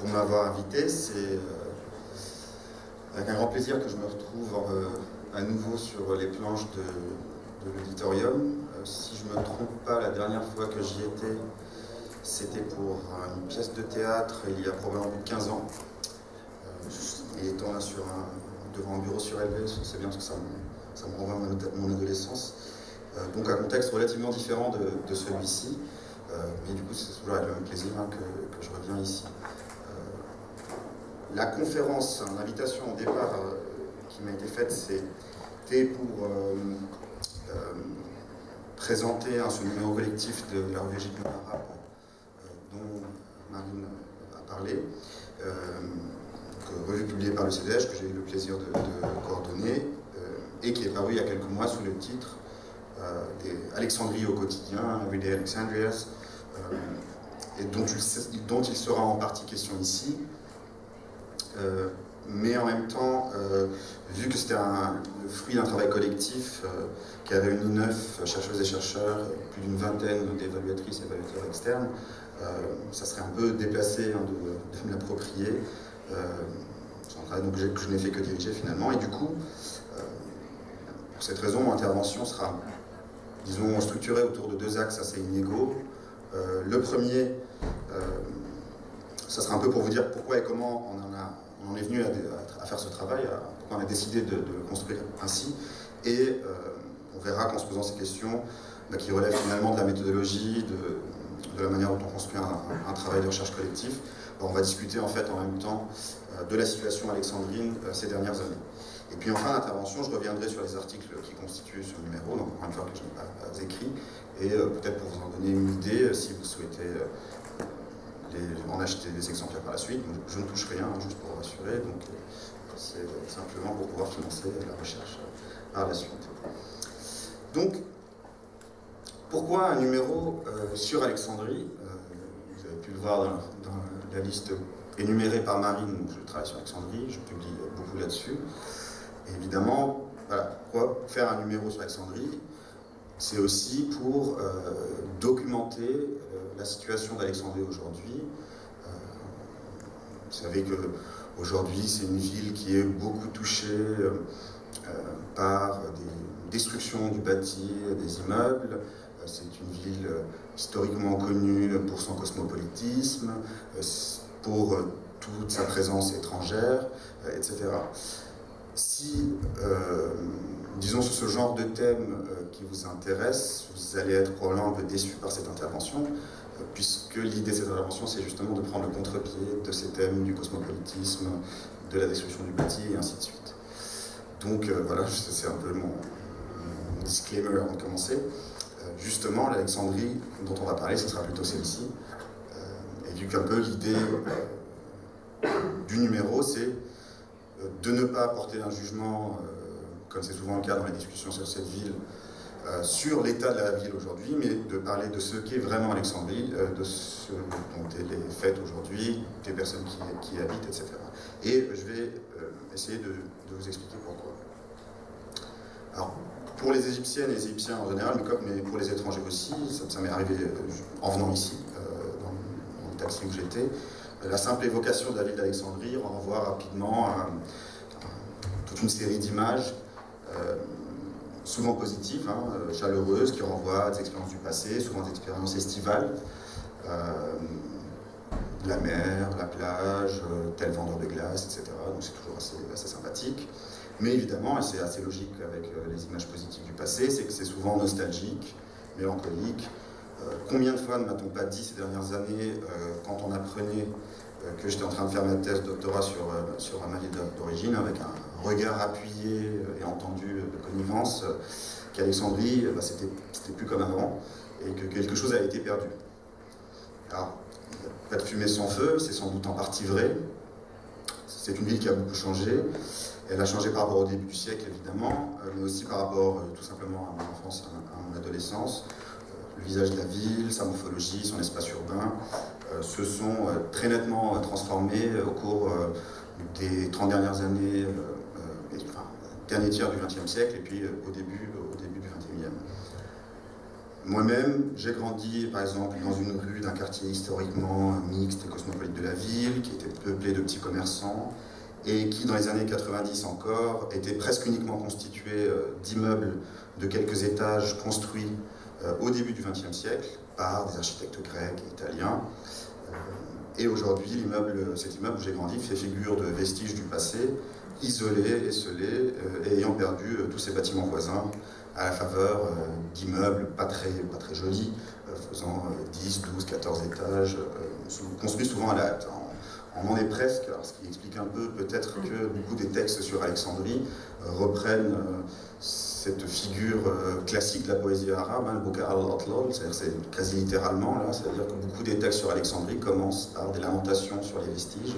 pour m'avoir invité. C'est avec un grand plaisir que je me retrouve à nouveau sur les planches de l'auditorium. Si je ne me trompe pas, la dernière fois que j'y étais, c'était pour une pièce de théâtre il y a probablement plus de 15 ans. Et étant là devant un bureau surélevé, c'est bien parce que ça me renvoie à mon adolescence. Donc un contexte relativement différent de celui-ci. Mais du coup, c'est toujours avec le même plaisir que je reviens ici. La conférence, l'invitation au départ qui m'a été faite, c'était pour présenter ce numéro collectif de la revue Gilles Arabe dont Marine a parlé, revue publiée par le CDH, que j'ai eu le plaisir de coordonner, et qui est paru il y a quelques mois sous le titre Alexandrie au quotidien, Everyday Alexandrias, et dont il sera en partie question ici. Mais en même temps, vu que c'était le fruit d'un travail collectif qui avait réuni 9 chercheuses et chercheurs, plus d'une vingtaine d'évaluatrices et évaluateurs externes, ça serait un peu déplacé de me l'approprier. C'est un travail que je n'ai fait que diriger finalement, et du coup, pour cette raison, mon intervention sera, disons, structurée autour de 2 axes assez inégaux. Le premier, ça sera un peu pour vous dire pourquoi et comment on en est venu à faire ce travail, pourquoi on a décidé de le construire ainsi, et on verra qu'en se posant ces questions, qui relèvent finalement de la méthodologie, de la manière dont on construit un travail de recherche collectif, on va discuter en fait en même temps de la situation alexandrine ces dernières années. Et puis en fin d'intervention, je reviendrai sur les articles qui constituent ce numéro, donc encore une fois que je n'ai pas écrit, et peut-être pour vous en donner une idée, si vous souhaitez en acheter des exemplaires par la suite. Je ne touche rien, juste pour vous rassurer, donc c'est simplement pour pouvoir financer la recherche par la suite. Donc, pourquoi un numéro sur Alexandrie? Vous avez pu le voir dans la liste énumérée par Marine. Je travaille sur Alexandrie, je publie beaucoup là-dessus. Et évidemment, voilà, pourquoi faire un numéro sur Alexandrie? C'est aussi pour documenter la situation d'Alexandrie aujourd'hui. Vous savez qu'aujourd'hui, c'est une ville qui est beaucoup touchée par des destructions du bâti, des immeubles. C'est une ville historiquement connue pour son cosmopolitisme, pour toute sa présence étrangère, etc. Si, disons, sur ce genre de thème qui vous intéresse, vous allez être probablement un peu déçu par cette intervention, puisque l'idée de cette intervention, c'est justement de prendre le contre-pied de ces thèmes du cosmopolitisme, de la destruction du bâti, et ainsi de suite. Donc voilà, c'est un peu mon disclaimer avant de commencer. Justement, l'Alexandrie dont on va parler, ce sera plutôt celle-ci. Et vu qu'un peu l'idée du numéro, c'est de ne pas porter un jugement, comme c'est souvent le cas dans les discussions sur cette ville, sur l'état de la ville aujourd'hui, mais de parler de ce qu'est vraiment Alexandrie, de ce dont elle est faite aujourd'hui, des personnes qui y habitent, etc. Et je vais essayer de vous expliquer pourquoi. Alors, pour les Égyptiennes et les Égyptiens en général, mais pour les étrangers aussi, ça m'est arrivé en venant ici, dans le taxi où j'étais, la simple évocation de la ville d'Alexandrie renvoie rapidement à toute une série d'images, souvent positives, chaleureuses, qui renvoient à des expériences du passé, souvent des expériences estivales, la mer, la plage, tel vendeur de glace, etc. Donc c'est toujours assez sympathique. Mais évidemment, et c'est assez logique avec les images positives du passé, c'est que c'est souvent nostalgique, mélancolique. Combien de fois ne m'a-t-on pas dit ces dernières années, quand on apprenait que j'étais en train de faire ma thèse de doctorat sur ma ville d'origine, avec un regard appuyé et entendu de connivence, qu'Alexandrie, c'était plus comme avant, et que quelque chose a été perdu. Alors, pas de fumée sans feu, c'est sans doute en partie vrai. C'est une ville qui a beaucoup changé. Elle a changé par rapport au début du siècle, évidemment, mais aussi par rapport tout simplement à mon enfance, à mon adolescence. Le visage de la ville, sa morphologie, son espace urbain se sont très nettement transformés au cours des 30 dernières années, dernier tiers du XXe siècle, et puis au début du XXIe. Moi-même, j'ai grandi, par exemple, dans une rue d'un quartier historiquement mixte et cosmopolite de la ville, qui était peuplé de petits commerçants, et qui, dans les années 90 encore, était presque uniquement constitué d'immeubles de quelques étages construits au début du XXe siècle par des architectes grecs et italiens. Et aujourd'hui, cet immeuble où j'ai grandi fait figure de vestige du passé, isolé, esselé, et ayant perdu tous ses bâtiments voisins à la faveur d'immeubles pas très jolis, faisant 10, 12, 14 étages, construits souvent à la hâte. On en est presque, alors ce qui explique un peu peut-être que beaucoup des textes sur Alexandrie reprennent cette figure classique de la poésie arabe, le Buka al-Atlal, c'est-à-dire c'est quasi littéralement, là, c'est-à-dire que beaucoup des textes sur Alexandrie commencent par des lamentations sur les vestiges,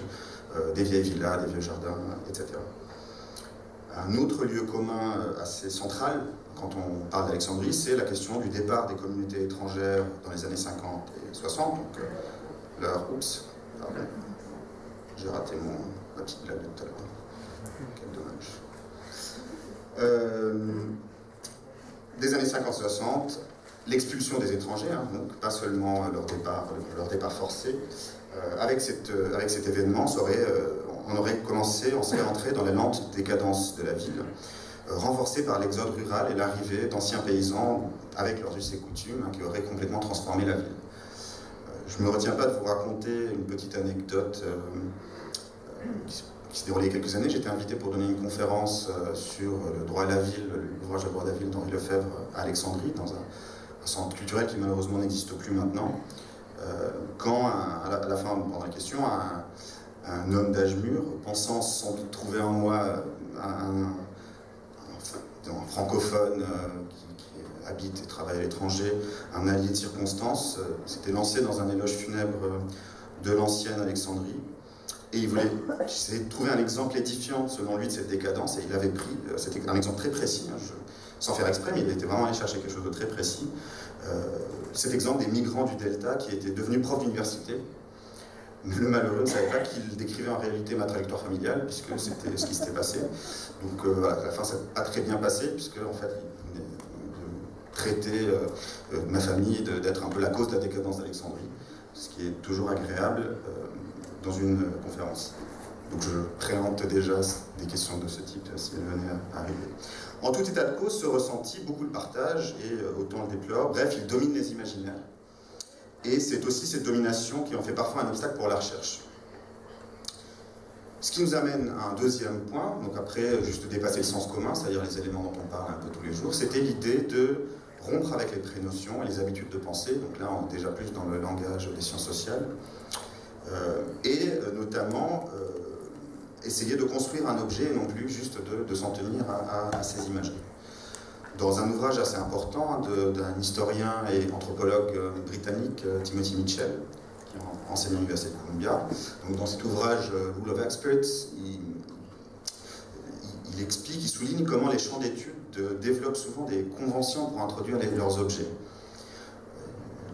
des vieilles villas, des vieux jardins, etc. Un autre lieu commun assez central, quand on parle d'Alexandrie, c'est la question du départ des communautés étrangères dans les années 50 et 60, donc oups, pardon. J'ai raté ma petite blague de tout à l'heure. Quel dommage. Des années 50-60, l'expulsion des étrangers, donc pas seulement leur départ forcé. Avec cet événement, on serait entré dans la lente décadence de la ville, renforcée par l'exode rural et l'arrivée d'anciens paysans avec leurs us et coutumes qui auraient complètement transformé la ville. Je ne me retiens pas de vous raconter une petite anecdote qui s'est déroulée il y a quelques années. J'étais invité pour donner une conférence sur le droit à la ville, l'ouvrage Le droit à la ville d'Henri Lefebvre à Alexandrie, dans un centre culturel qui malheureusement n'existe plus maintenant. Quand, à la fin, pendant la question, un homme d'âge mûr, pensant sans doute trouver en moi un francophone qui habite et travaille à l'étranger, un allié de circonstance, s'était lancé dans un éloge funèbre de l'ancienne Alexandrie. Et il voulait essayer de trouver un exemple édifiant, selon lui, de cette décadence. Et il avait pris, c'était un exemple très précis, sans faire exprès, mais il était vraiment allé chercher quelque chose de très précis. Cet exemple des migrants du Delta qui étaient devenus profs d'université. Mais le malheureux ne savait pas qu'il décrivait en réalité ma trajectoire familiale, puisque c'était ce qui s'était passé. Donc à la fin, ça n'a pas très bien passé, puisque en fait, il venait de traiter ma famille d'être un peu la cause de la décadence d'Alexandrie, ce qui est toujours agréable dans une conférence. Donc je préempte déjà des questions de ce type si elles venaient à arriver. En tout état de cause, ce ressenti, beaucoup le partagent et autant le déplorent. Bref, il domine les imaginaires. Et c'est aussi cette domination qui en fait parfois un obstacle pour la recherche. Ce qui nous amène à un deuxième point, donc après juste dépasser le sens commun, c'est-à-dire les éléments dont on parle un peu tous les jours, c'était l'idée de rompre avec les prénotions et les habitudes de pensée. Donc là, on est déjà plus dans le langage des sciences sociales. Et notamment essayer de construire un objet et non plus juste de s'en tenir à ces imageries. Dans un ouvrage assez important d'un historien et anthropologue britannique, Timothy Mitchell, qui enseigne à l'Université de Columbia. Donc dans cet ouvrage, Rule of Experts, il explique, il souligne comment les champs d'études développent souvent des conventions pour introduire leurs objets.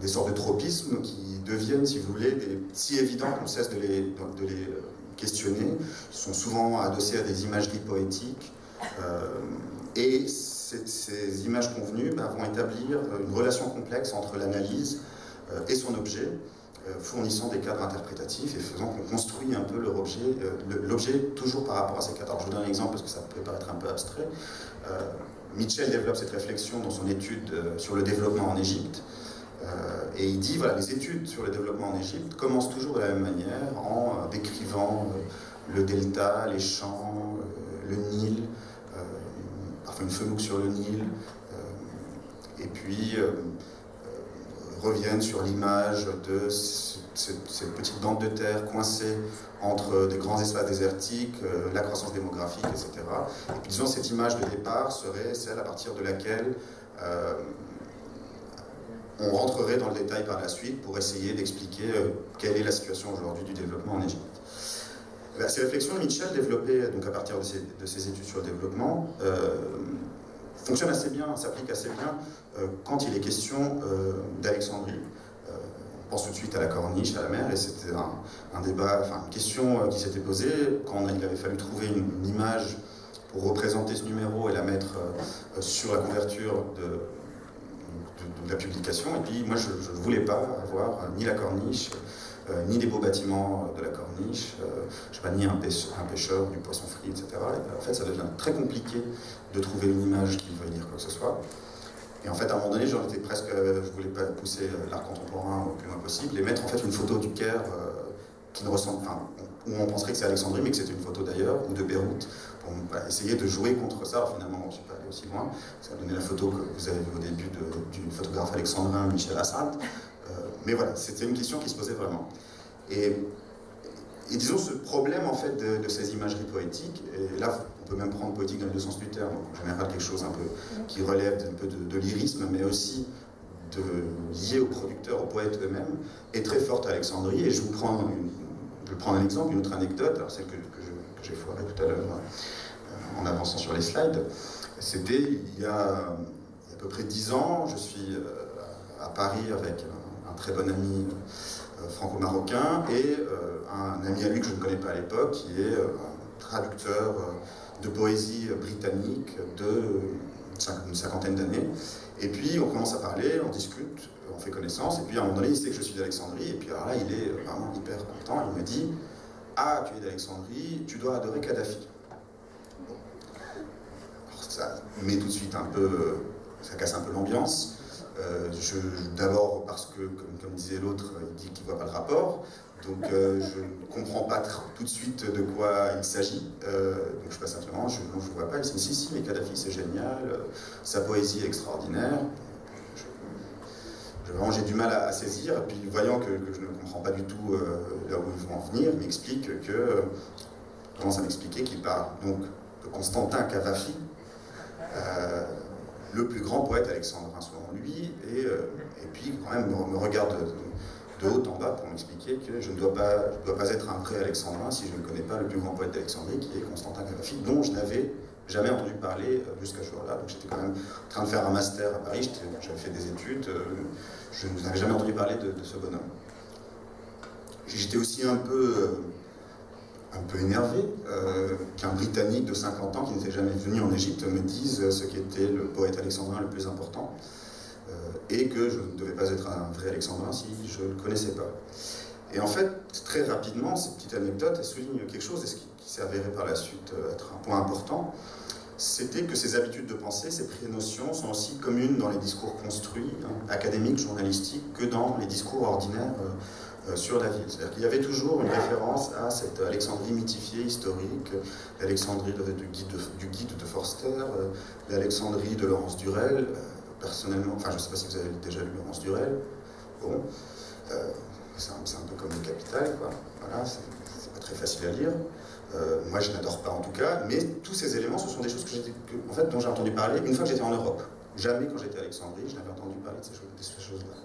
Des sortes de tropismes qui deviennent, si vous voulez, si évidents qu'on cesse de les questionner. Ils sont souvent adossés à des imageries poétiques. Et ces images convenues vont établir une relation complexe entre l'analyse et son objet, fournissant des cadres interprétatifs et faisant qu'on construit un peu l'objet toujours par rapport à ces cadres. Alors, je vous donne un exemple parce que ça peut paraître un peu abstrait. Mitchell développe cette réflexion dans son étude sur le développement en Égypte. Et il dit, voilà, les études sur le développement en Égypte commencent toujours de la même manière en décrivant le delta, les champs, le Nil, parfois une fenouil sur le Nil, et puis reviennent sur l'image de cette petite bande de terre coincée entre des grands espaces désertiques, la croissance démographique, etc. Et puis disons, cette image de départ serait celle à partir de laquelle on rentrerait dans le détail par la suite pour essayer d'expliquer quelle est la situation aujourd'hui du développement en Égypte. Ces réflexions de Mitchell, développées donc à partir de ses études sur le développement, fonctionnent assez bien, s'appliquent assez bien quand il est question d'Alexandrie. On pense tout de suite à la Corniche, à la mer, et c'était un débat, enfin une question qui s'était posée quand il avait fallu trouver une image pour représenter ce numéro et la mettre sur la couverture de la publication. Et puis moi, je ne voulais pas avoir ni la corniche, ni des beaux bâtiments de la corniche, je sais pas, ni un pêcheur, du poisson frit, etc. Et en fait, ça devient très compliqué de trouver une image qui veuille dire quoi que ce soit. Et en fait, à un moment donné, j'en étais presque, je voulais pas pousser l'art contemporain au plus loin possible et mettre en fait une photo du Caire qui ne ressemble, enfin, où on penserait que c'est Alexandrie, mais que c'était une photo d'ailleurs, ou de Beyrouth, pour essayer de jouer contre ça. Alors finalement, je ne suis pas allé aussi loin. Ça a donné la photo que vous avez vue au début du photographe alexandrin Michel Assad. Mais voilà, c'était une question qui se posait vraiment. Et disons, ce problème en fait de ces imageries poétiques, et là on peut même prendre poétique dans le sens du terme, donc en général quelque chose un peu qui relève un peu de lyrisme, mais aussi lié aux producteurs, aux poètes eux-mêmes, est très forte à Alexandrie. Et je vais prendre un exemple, une autre anecdote, alors celle que j'ai foirée tout à l'heure en avançant sur les slides. C'était il y a à peu près 10 ans, je suis à Paris avec un très bon ami franco-marocain et un ami à lui que je ne connais pas à l'époque, qui est un traducteur de poésie britannique d'une cinquantaine d'années. Et puis on commence à parler, on discute, on fait connaissance, et puis à un moment donné il sait que je suis d'Alexandrie, et puis alors là il est vraiment hyper content, il me dit « Ah, tu es d'Alexandrie, tu dois adorer Kadhafi ». Bon. Alors ça met tout de suite un peu, ça casse un peu l'ambiance. D'abord parce que, comme disait l'autre, il dit qu'il ne voit pas le rapport, donc je ne comprends pas tout de suite de quoi il s'agit, donc je passe simplement, je ne vois pas, il me dit si, mais Kadhafi c'est génial, sa poésie est extraordinaire. Vraiment, j'ai du mal à saisir, et puis voyant que je ne comprends pas du tout là où ils vont en venir, il m'explique que, commence à m'expliquer qu'il parle donc de Constantin Cavafy, le plus grand poète alexandrin selon lui, et puis quand même me regarde de haut en bas pour m'expliquer que je ne dois pas être un vrai alexandrin si je ne connais pas le plus grand poète d'Alexandrie, qui est Constantin Cavafy, dont je n'avais jamais entendu parler jusqu'à ce jour-là. Donc j'étais quand même en train de faire un master à Paris, j'avais fait des études, je n'avais jamais entendu parler de ce bonhomme. J'étais aussi un peu énervé qu'un Britannique de 50 ans qui n'était jamais venu en Égypte me dise ce qu'était le poète alexandrin le plus important et que je ne devais pas être un vrai alexandrin si je ne le connaissais pas. Et en fait, très rapidement, cette petite anecdote elle souligne quelque chose, et ce qui s'est avéré par la suite être un point important, c'était que ces habitudes de pensée, ces prénotions sont aussi communes dans les discours construits, académiques, journalistiques, que dans les discours ordinaires sur la ville. C'est-à-dire qu'il y avait toujours une référence à cette Alexandrie mythifiée, historique, l'Alexandrie du guide de Forster, l'Alexandrie de Laurence Durel. Personnellement, enfin je ne sais pas si vous avez déjà lu Laurence Durel, bon, c'est un peu comme le Capital, quoi. Voilà, c'est pas très facile à lire. Moi je n'adore pas en tout cas, mais tous ces éléments ce sont des choses dont j'ai entendu parler une fois que j'étais en Europe. Jamais quand j'étais à Alexandrie, je n'avais entendu parler de ces choses-là.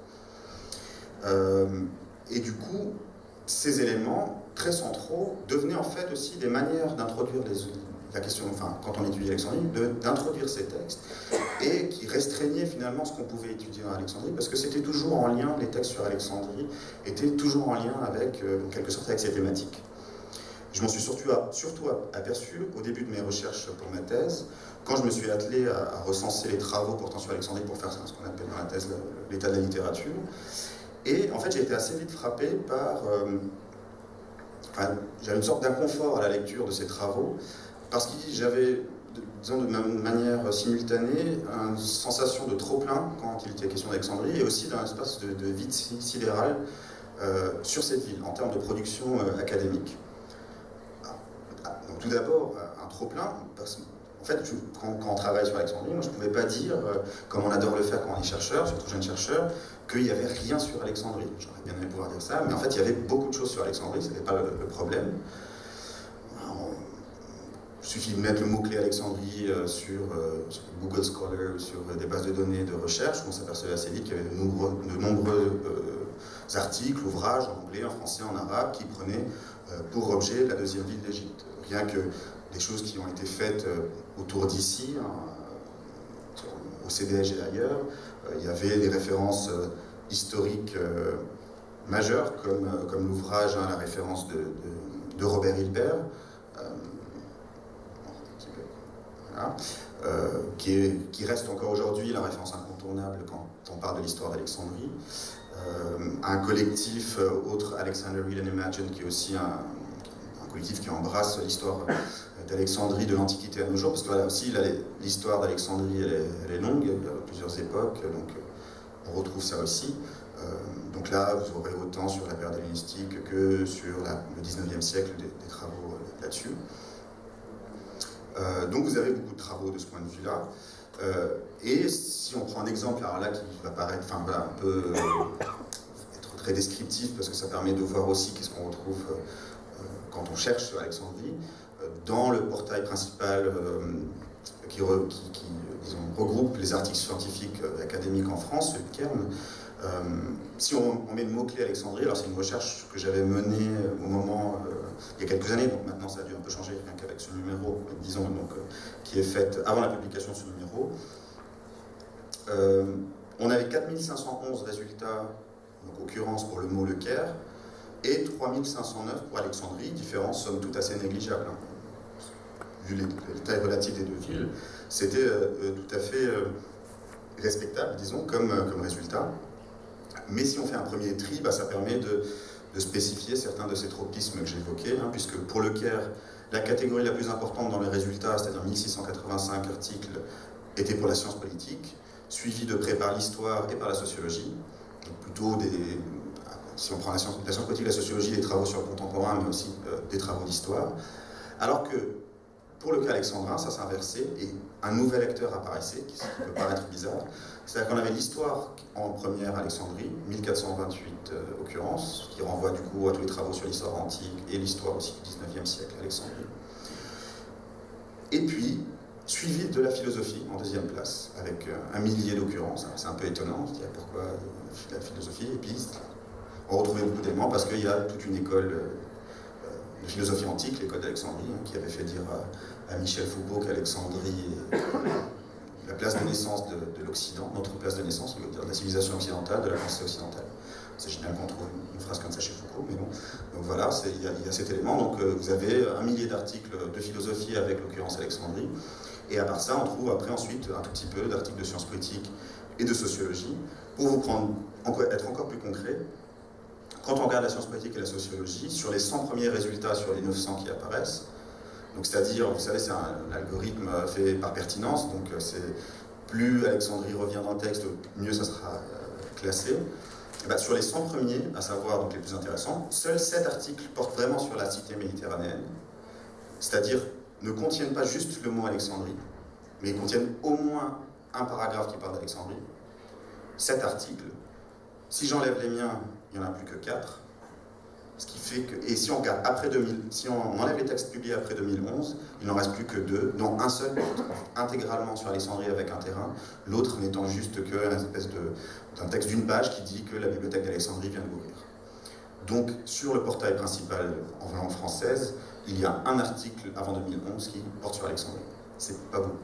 Et du coup, ces éléments très centraux devenaient en fait aussi des manières d'introduire la question, enfin quand on étudie Alexandrie, d'introduire ces textes, et qui restreignaient finalement ce qu'on pouvait étudier en Alexandrie, parce que c'était toujours en lien, les textes sur Alexandrie étaient toujours en lien avec, en quelque sorte, avec ces thématiques. Je m'en suis surtout aperçu au début de mes recherches pour ma thèse, quand je me suis attelé à recenser les travaux portant sur Alexandrie pour faire ce qu'on appelle dans la thèse l'état de la littérature. Et en fait, j'ai été assez vite frappé par... j'avais une sorte d'inconfort à la lecture de ces travaux, parce que j'avais, disons de manière simultanée, une sensation de trop-plein quand il était question d'Alexandrie, et aussi d'un espace de vide sidéral sur cette ville, en termes de production académique. Donc tout d'abord, un trop-plein, parce que en fait, quand on travaille sur Alexandrie, moi je ne pouvais pas dire, comme on adore le faire quand on est chercheur, surtout jeune chercheur, qu'il n'y avait rien sur Alexandrie. J'aurais bien aimé pouvoir dire ça, mais en fait il y avait beaucoup de choses sur Alexandrie, ce n'était pas le problème. Il suffit de mettre le mot-clé Alexandrie sur Google Scholar, sur des bases de données de recherche, on s'apercevait assez vite qu'il y avait de nombreux articles, ouvrages en anglais, en français, en arabe, qui prenaient pour objet la deuxième ville d'Égypte. Rien que des choses qui ont été faites autour d'ici, au CDH et ailleurs, il y avait des références historiques majeures, comme l'ouvrage, la référence de Robert Hilbert. voilà, qui reste encore aujourd'hui la référence incontournable quand on parle de l'histoire d'Alexandrie. Un collectif autre, Alexandria Reimagined, qui est aussi un collectif qui embrasse l'histoire d'Alexandrie de l'Antiquité à nos jours, parce que voilà, aussi l'histoire d'Alexandrie elle est longue, il y a plusieurs époques, donc on retrouve ça aussi. Donc là, vous aurez autant sur la période hellénistique que sur le 19e siècle des travaux là-dessus. Donc vous avez beaucoup de travaux de ce point de vue-là. Et si on prend un exemple, alors là qui va paraître, enfin voilà, un peu être très descriptif, parce que ça permet de voir aussi qu'est-ce qu'on retrouve quand on cherche sur Alexandrie, dans le portail principal qui disons, regroupe les articles scientifiques académiques en France, le Cairn. Si on met le mot-clé Alexandrie, alors c'est une recherche que j'avais menée au moment, il y a quelques années, donc maintenant ça a dû un peu changer, rien qu'avec ce numéro, disons, donc, qui est faite avant la publication de ce numéro. On avait 4511 résultats, donc occurrences pour le mot Le Caire, et 3509 pour Alexandrie, différence somme toute assez négligeable. Hein. Vu les tailles relatives des deux villes, c'était tout à fait respectable, disons, comme résultat. Mais si on fait un premier tri, ça permet de spécifier certains de ces tropismes que j'évoquais, hein, puisque pour le Caire, la catégorie la plus importante dans les résultats, c'est-à-dire 1685 articles, était pour la science politique, suivie de près par l'histoire et par la sociologie, donc plutôt si on prend la science politique, la sociologie, des travaux sur le contemporain, mais aussi des travaux d'histoire. Alors que pour le cas alexandrin, ça s'est inversé et un nouvel acteur apparaissait, qui peut paraître bizarre. C'est-à-dire qu'on avait l'histoire en première Alexandrie, 1428 occurrences, qui renvoie du coup à tous les travaux sur l'histoire antique et l'histoire aussi du 19e siècle Alexandrie. Et puis, suivi de la philosophie en deuxième place, avec 1 millier d'occurrences. C'est un peu étonnant, c'est-à-dire pourquoi la philosophie, et puis on retrouvait beaucoup d'éléments parce qu'il y a toute une école de philosophie antique, l'école d'Alexandrie, hein, qui avait fait dire à Michel Foucault qu'Alexandrie est la place de naissance de l'Occident, notre place de naissance, on veut dire, de la civilisation occidentale, de la pensée occidentale. C'est génial qu'on trouve une phrase comme ça chez Foucault, mais bon. Donc voilà, il y a cet élément. Donc vous avez 1 millier d'articles de philosophie avec l'occurrence Alexandrie. Et à part ça, on trouve après ensuite un tout petit peu d'articles de sciences politiques et de sociologie. Pour vous être encore plus concret, quand on regarde la science politique et la sociologie, sur les 100 premiers résultats sur les 900 qui apparaissent, donc c'est-à-dire, vous savez, c'est un algorithme fait par pertinence, donc plus Alexandrie revient dans le texte, mieux ça sera classé. Sur les 100 premiers, à savoir donc les plus intéressants, seuls 7 articles portent vraiment sur la cité méditerranéenne, c'est-à-dire ne contiennent pas juste le mot Alexandrie, mais ils contiennent au moins un paragraphe qui parle d'Alexandrie. 7 articles. Si j'enlève les miens, il n'y en a plus que 4. Ce qui fait que, et si on regarde après 2000, si on enlève les textes publiés après 2011, il n'en reste plus que 2, dont un seul intégralement sur Alexandrie avec un terrain, l'autre n'étant juste qu'une espèce d'un texte d'une page qui dit que la bibliothèque d'Alexandrie vient d'ouvrir. Donc sur le portail principal en langue française, il y a un article avant 2011 qui porte sur Alexandrie. C'est pas beaucoup.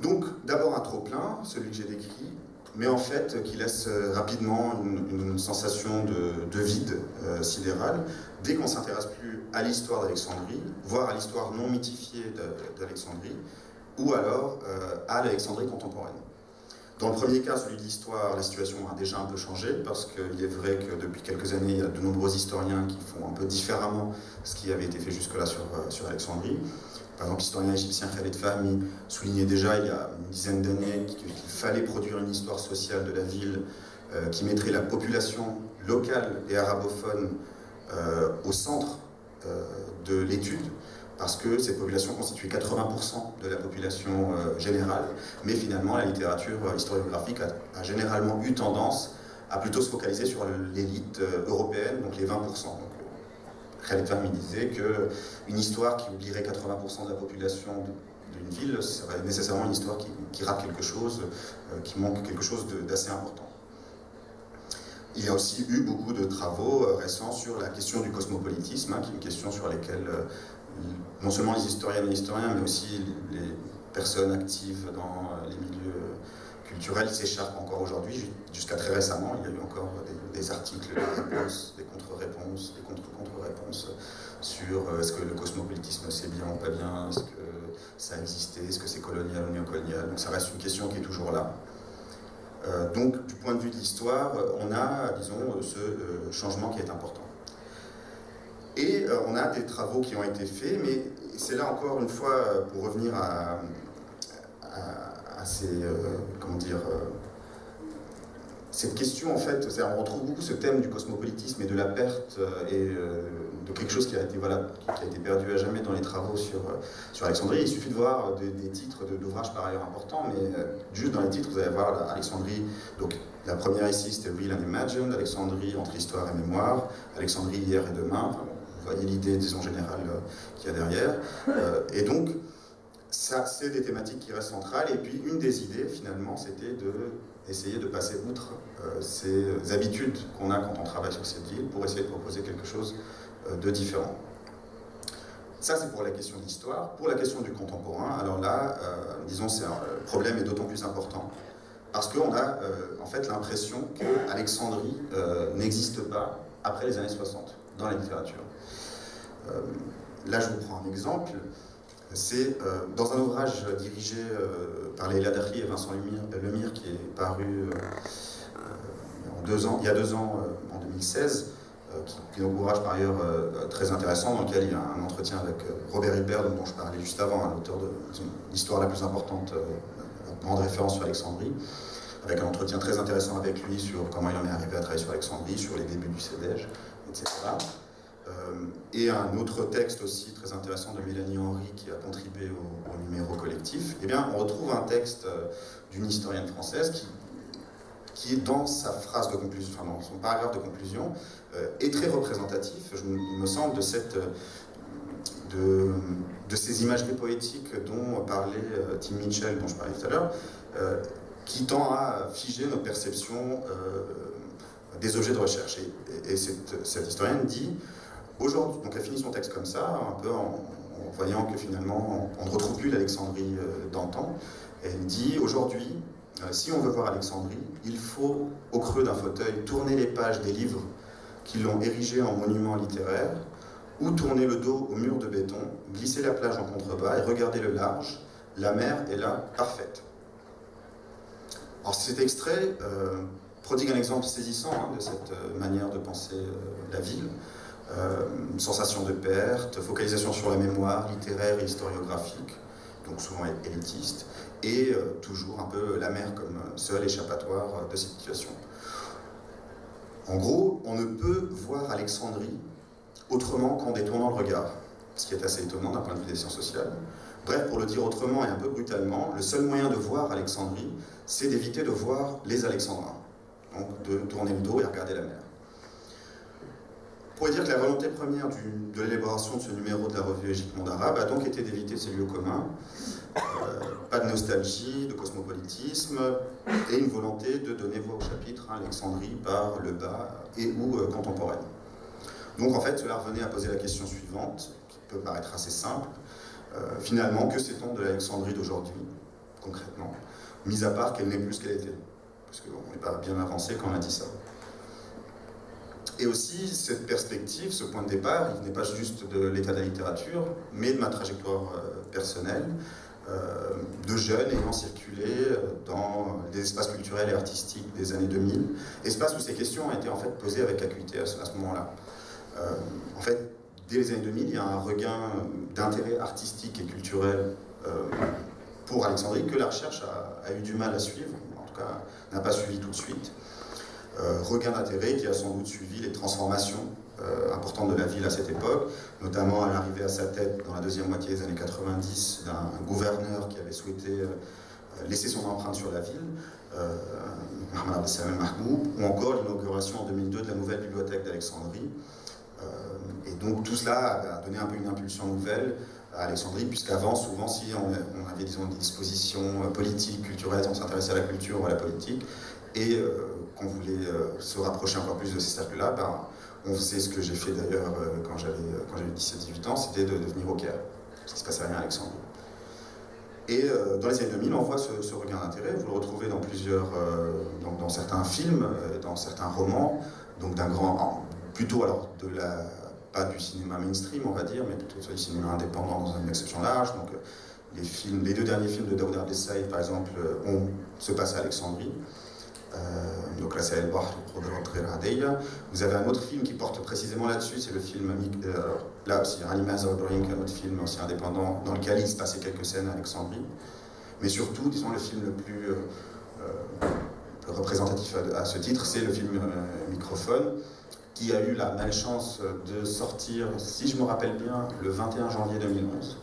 Donc d'abord un trop-plein, celui que j'ai décrit, mais en fait qui laisse rapidement une sensation de vide sidéral dès qu'on ne s'intéresse plus à l'histoire d'Alexandrie, voire à l'histoire non mythifiée d'Alexandrie, ou alors à l'Alexandrie contemporaine. Dans le premier cas, celui de l'histoire, la situation a déjà un peu changé, parce qu'il est vrai que depuis quelques années, il y a de nombreux historiens qui font un peu différemment ce qui avait été fait jusque-là sur Alexandrie. Par exemple, l'historien égyptien Khaled Fahmy soulignait déjà il y a une dizaine d'années qu'il fallait produire une histoire sociale de la ville qui mettrait la population locale et arabophone au centre de l'étude, parce que cette population constituait 80% de la population générale, mais finalement la littérature historiographique a généralement eu tendance à plutôt se focaliser sur l'élite européenne, donc les 20%. Donc, Khaled Fahmy disait qu'une histoire qui oublierait 80% de la population d'une ville serait nécessairement une histoire qui rate quelque chose, qui manque quelque chose d'assez important. Il y a aussi eu beaucoup de travaux récents sur la question du cosmopolitisme, qui est une question sur laquelle non seulement les historiennes et les historiens, mais aussi les personnes actives dans les milieux culturel s'échappe encore aujourd'hui. Jusqu'à très récemment, il y a eu encore des articles, des réponses, des contre-réponses, des contre-contre-réponses sur est-ce que le cosmopolitisme c'est bien ou pas bien, est-ce que ça a existé, est-ce que c'est colonial ou néocolonial. Donc ça reste une question qui est toujours là. Donc du point de vue de l'histoire, on a, disons, ce changement qui est important. Et on a des travaux qui ont été faits, mais c'est là encore une fois, pour revenir à ces, comment dire, cette question en fait, on retrouve beaucoup ce thème du cosmopolitisme et de la perte et de quelque chose qui a été, voilà, qui a été perdu à jamais dans les travaux sur Alexandrie. Il suffit de voir des titres d'ouvrages par ailleurs importants, mais juste dans les titres, vous allez voir Alexandrie, donc la première ici c'était Real and Imagined, Alexandrie entre histoire et mémoire, Alexandrie hier et demain, enfin, bon, vous voyez l'idée, disons, générale qu'il y a derrière. Et donc, ça, c'est des thématiques qui restent centrales. Et puis, une des idées, finalement, c'était d'essayer de passer outre ces habitudes qu'on a quand on travaille sur cette ville pour essayer de proposer quelque chose de différent. Ça, c'est pour la question de l'histoire. Pour la question du contemporain, alors là, disons, le problème est d'autant plus important parce qu'on a, en fait, l'impression qu'Alexandrie n'existe pas après les années 60 dans la littérature. Là, je vous prends un exemple. C'est dans un ouvrage dirigé par Leila Dakhli et Vincent Lemire qui est paru il y a 2 ans, en 2016, qui est un ouvrage par ailleurs très intéressant, dans lequel il y a un entretien avec Robert Hilbert, dont je parlais juste avant, l'auteur de l'histoire la plus importante, grande référence sur Alexandrie, avec un entretien très intéressant avec lui sur comment il en est arrivé à travailler sur Alexandrie, sur les débuts du CEDEJ, etc. Et un autre texte aussi très intéressant de Mélanie Henry qui a contribué au numéro collectif. Eh bien, on retrouve un texte d'une historienne française qui dans sa phrase de conclusion, enfin dans son paragraphe de conclusion, est très représentatif, il me semble, de ces imageries poétiques dont parlait Tim Mitchell, dont je parlais tout à l'heure, qui tend à figer notre perception des objets de recherche. Et cette historienne dit, aujourd'hui, donc elle finit son texte comme ça, un peu en voyant que finalement on ne retrouve plus l'Alexandrie d'antan. Elle dit, aujourd'hui, si on veut voir Alexandrie, il faut, au creux d'un fauteuil, tourner les pages des livres qui l'ont érigé en monument littéraire, ou tourner le dos au mur de béton, glisser la plage en contrebas et regarder le large. La mer est là, parfaite. Alors cet extrait prodigue un exemple saisissant de cette manière de penser la ville. Sensation de perte, focalisation sur la mémoire littéraire et historiographique, donc souvent élitiste, et toujours un peu la mer comme seul échappatoire de cette situation. En gros, on ne peut voir Alexandrie autrement qu'en détournant le regard, ce qui est assez étonnant d'un point de vue des sciences sociales. Bref, pour le dire autrement et un peu brutalement, le seul moyen de voir Alexandrie, c'est d'éviter de voir les Alexandrins, donc de tourner le dos et regarder la mer. On pourrait dire que la volonté première de l'élaboration de ce numéro de la revue Égypte Monde Arabe a donc été d'éviter ces lieux communs, pas de nostalgie, de cosmopolitisme, et une volonté de donner voix au chapitre, Alexandrie par le bas et ou contemporaine. Donc en fait, cela revenait à poser la question suivante, qui peut paraître assez simple. Finalement, que sait-on de l'Alexandrie d'aujourd'hui, concrètement, mis à part qu'elle n'est plus ce qu'elle était, parce qu'on n'est pas bien avancé quand on a dit ça. Et aussi, cette perspective, ce point de départ, il n'est pas juste de l'état de la littérature, mais de ma trajectoire personnelle, de jeunes ayant circulé dans des espaces culturels et artistiques des années 2000, espaces où ces questions ont été en fait posées avec acuité à ce moment-là. En fait, dès les années 2000, il y a un regain d'intérêt artistique et culturel pour Alexandrie que la recherche a eu du mal à suivre, en tout cas n'a pas suivi tout de suite. Regain d'intérêt qui a sans doute suivi les transformations importantes de la ville à cette époque, notamment à l'arrivée à sa tête dans la deuxième moitié des années 90 d'un gouverneur qui avait souhaité laisser son empreinte sur la ville, Mohamed Abdessamem Mahmoud, ou encore l'inauguration en 2002 de la nouvelle bibliothèque d'Alexandrie. Et donc tout cela a donné un peu une impulsion nouvelle à Alexandrie, puisqu'avant, souvent, si on avait disons, des dispositions politiques, culturelles, on s'intéressait à la culture ou à la politique, et qu'on voulait se rapprocher encore plus de ces cercles-là, on faisait ce que j'ai fait d'ailleurs quand j'avais 17-18 ans, c'était de venir au Caire, parce qu'il ne se passait rien à Alexandrie. Et dans les années 2000, on voit ce regain d'intérêt. Vous le retrouvez dans dans certains films, dans certains romans, donc d'un grand, plutôt alors pas du cinéma mainstream, on va dire, mais plutôt du cinéma indépendant dans une exception large. Donc les deux derniers films de Daoud Abdessaïd, par exemple, se passent à Alexandrie. Donc là, c'est El Bahr al-Radeya. Vous avez un autre film qui porte précisément là-dessus, c'est le film, là aussi, Halima Zawbrink, un autre film aussi indépendant, dans lequel il se passait quelques scènes à Alexandrie. Mais surtout, disons, le film le plus représentatif à ce titre, c'est le film Microphone, qui a eu la malchance de sortir, si je me rappelle bien, le 21 janvier 2011,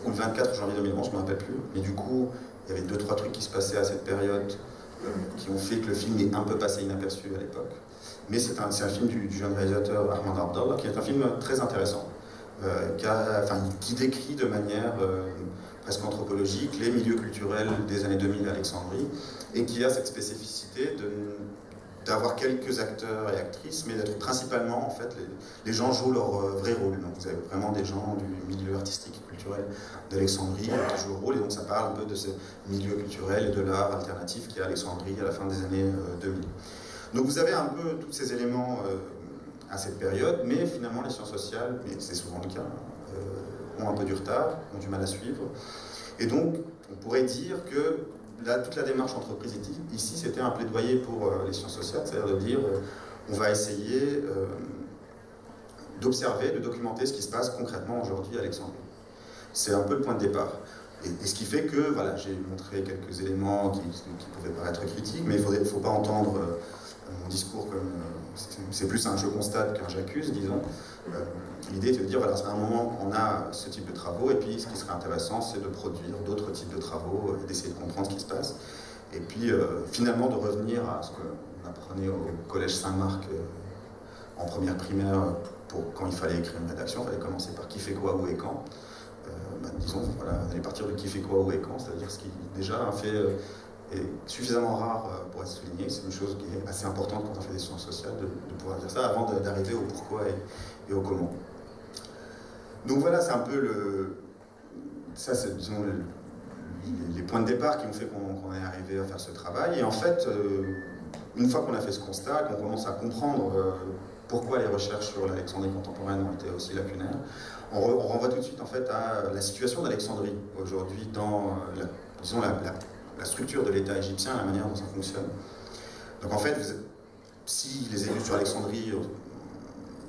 ou le 24 janvier 2011, je ne me rappelle plus, mais du coup, il y avait 2-3 trucs qui se passaient à cette période qui ont fait que le film est un peu passé inaperçu à l'époque. Mais c'est un film du jeune réalisateur Ahmad Abdallah, qui est un film très intéressant, qui décrit de manière presque anthropologique les milieux culturels des années 2000 à Alexandrie, et qui a cette spécificité d'avoir quelques acteurs et actrices, mais d'être principalement, en fait, les gens jouent leur vrai rôle. Donc vous avez vraiment des gens du milieu artistique et culturel d'Alexandrie qui jouent le rôle, et donc ça parle un peu de ce milieu culturel et de l'art alternatif qui est à Alexandrie à la fin des années 2000. Donc vous avez un peu tous ces éléments à cette période, mais finalement les sciences sociales, et c'est souvent le cas, ont un peu du retard, ont du mal à suivre. Et donc on pourrait dire que toute la démarche entreprise ici, c'était un plaidoyer pour les sciences sociales, c'est-à-dire de dire on va essayer d'observer, de documenter ce qui se passe concrètement aujourd'hui à Alexandrie. C'est un peu le point de départ. Et ce qui fait que, voilà, j'ai montré quelques éléments qui pouvaient paraître critiques, mais il ne faut pas entendre mon discours comme... c'est plus un je constate qu'un j'accuse, disons. L'idée est de dire, voilà, à un moment, on a ce type de travaux, et puis ce qui serait intéressant, c'est de produire d'autres types de travaux, et d'essayer de comprendre ce qui se passe. Et puis, finalement, de revenir à ce qu'on apprenait au Collège Saint-Marc en première primaire, quand il fallait écrire une rédaction, il fallait commencer par qui fait quoi, où et quand. Disons, voilà, d'aller partir de qui fait quoi, où et quand, c'est-à-dire ce qui déjà un fait est suffisamment rare pour être souligné. C'est une chose qui est assez importante quand on fait des sciences sociales, de pouvoir dire ça avant d'arriver au pourquoi et au comment. Donc voilà, c'est un peu ça, c'est, disons, les points de départ qui ont fait qu'on est arrivé à faire ce travail. Et en fait, une fois qu'on a fait ce constat, qu'on commence à comprendre pourquoi les recherches sur l'Alexandrie contemporaine ont été aussi lacunaires, on renvoie tout de suite en fait à la situation d'Alexandrie aujourd'hui dans la structure de l'État égyptien, la manière dont ça fonctionne. Donc en fait, si les études sur Alexandrie,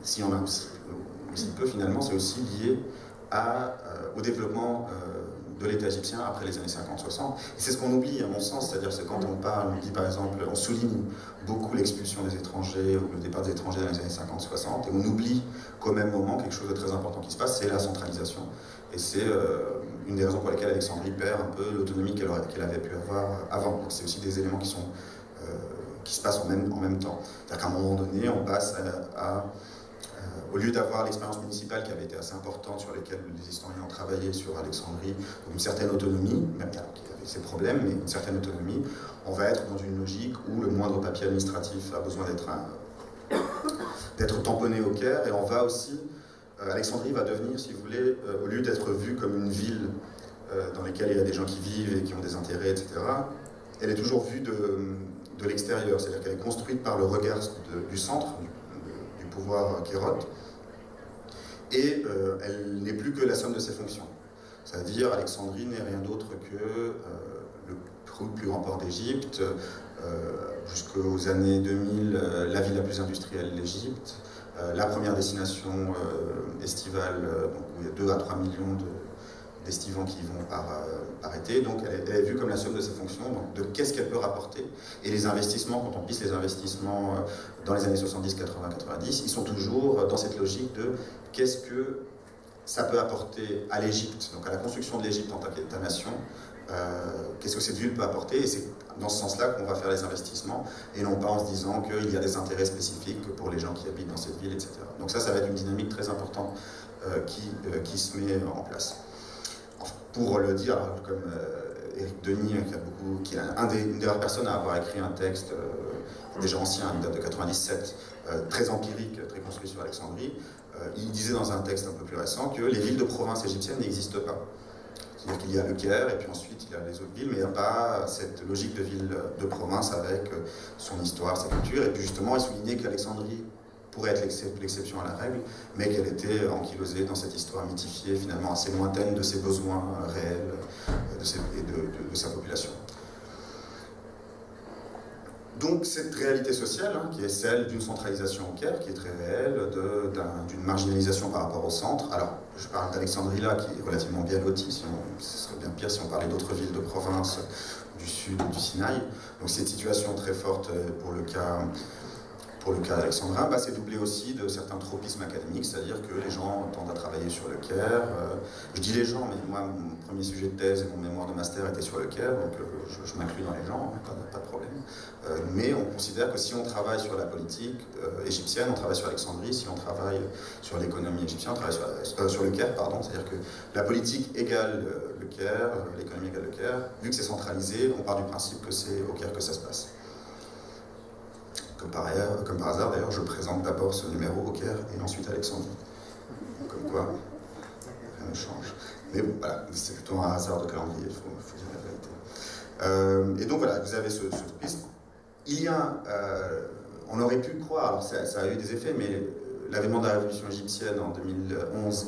si on a aussi peu finalement, c'est aussi lié au développement de l'État égyptien après les années 50-60. Et c'est ce qu'on oublie, à mon sens, c'est-à-dire que quand on parle, on dit par exemple, on souligne beaucoup l'expulsion des étrangers ou le départ des étrangers dans les années 50-60, et on oublie qu'au même moment, quelque chose de très important qui se passe, c'est la centralisation. Et c'est une des raisons pour lesquelles Alexandrie perd un peu l'autonomie qu'elle avait pu avoir avant. Donc c'est aussi des éléments qui se passent en même temps. C'est-à-dire qu'à un moment donné, on passe au lieu d'avoir l'expérience municipale qui avait été assez importante, sur laquelle les historiens ont travaillé sur Alexandrie, donc une certaine autonomie, même qui avait ses problèmes, mais une certaine autonomie, on va être dans une logique où le moindre papier administratif a besoin d'être tamponné au Caire, et on va aussi, Alexandrie va devenir, si vous voulez, au lieu d'être vue comme une ville dans laquelle il y a des gens qui vivent et qui ont des intérêts, etc., elle est toujours vue de l'extérieur, c'est-à-dire qu'elle est construite par le regard du centre, du pouvoir kérote, et elle n'est plus que la somme de ses fonctions. C'est-à-dire, Alexandrie n'est rien d'autre que le plus grand port d'Égypte, jusqu'aux années 2000, la ville la plus industrielle d'Égypte, la première destination estivale, donc où il y a 2 à 3 millions d'estivants qui y vont par été, donc elle est vue comme la somme de ses fonctions, donc de qu'est-ce qu'elle peut rapporter. Et les investissements, quand on pisse les investissements dans les années 70, 80, 90, ils sont toujours dans cette logique de qu'est-ce que ça peut apporter à l'Égypte, donc à la construction de l'Égypte en tant qu'État-nation, qu'est-ce que cette ville peut apporter, et c'est dans ce sens-là qu'on va faire les investissements, et non pas en se disant qu'il y a des intérêts spécifiques pour les gens qui habitent dans cette ville, etc. Donc ça va être une dynamique très importante qui se met en place. Pour le dire, comme Éric Denis, qui est une des rares personnes à avoir écrit un texte déjà ancien, il date de 97, très empirique, très construit sur Alexandrie, il disait dans un texte un peu plus récent que les villes de province égyptiennes n'existent pas. C'est-à-dire qu'il y a le Caire, et puis ensuite il y a les autres villes, mais il n'y a pas cette logique de ville de province avec son histoire, sa culture. Et puis justement, il soulignait qu'Alexandrie pourrait être l'exception à la règle, mais qu'elle était ankylosée dans cette histoire mythifiée, finalement assez lointaine de ses besoins réels de sa population. Donc cette réalité sociale, qui est celle d'une centralisation au Caire, qui est très réelle, d'une marginalisation par rapport au centre. Alors, je parle d'Alexandrie là, qui est relativement bien lotie, ce serait bien pire si on parlait d'autres villes de province du sud du Sinaï. Donc cette situation très forte pour le cas d'Alexandrin, c'est doublé aussi de certains tropismes académiques, c'est-à-dire que les gens tendent à travailler sur le Caire. Je dis les gens, mais moi, mon premier sujet de thèse et mon mémoire de master était sur le Caire, donc je m'inclus dans les gens, pas de problème. Mais on considère que si on travaille sur la politique égyptienne, on travaille sur Alexandrie. Si on travaille sur l'économie égyptienne, on travaille sur le Caire, pardon. C'est-à-dire que la politique égale le Caire, l'économie égale le Caire. Vu que c'est centralisé, on part du principe que c'est au Caire que ça se passe. Comme par hasard, d'ailleurs, je présente d'abord ce numéro au Caire et ensuite Alexandrie. Comme quoi, rien ne change. Mais bon, voilà, c'est plutôt un hasard de calendrier, il faut dire la vérité. Et donc voilà, vous avez ce piste. Il y a, on aurait pu croire, alors ça a eu des effets, mais l'avènement de la révolution égyptienne en 2011,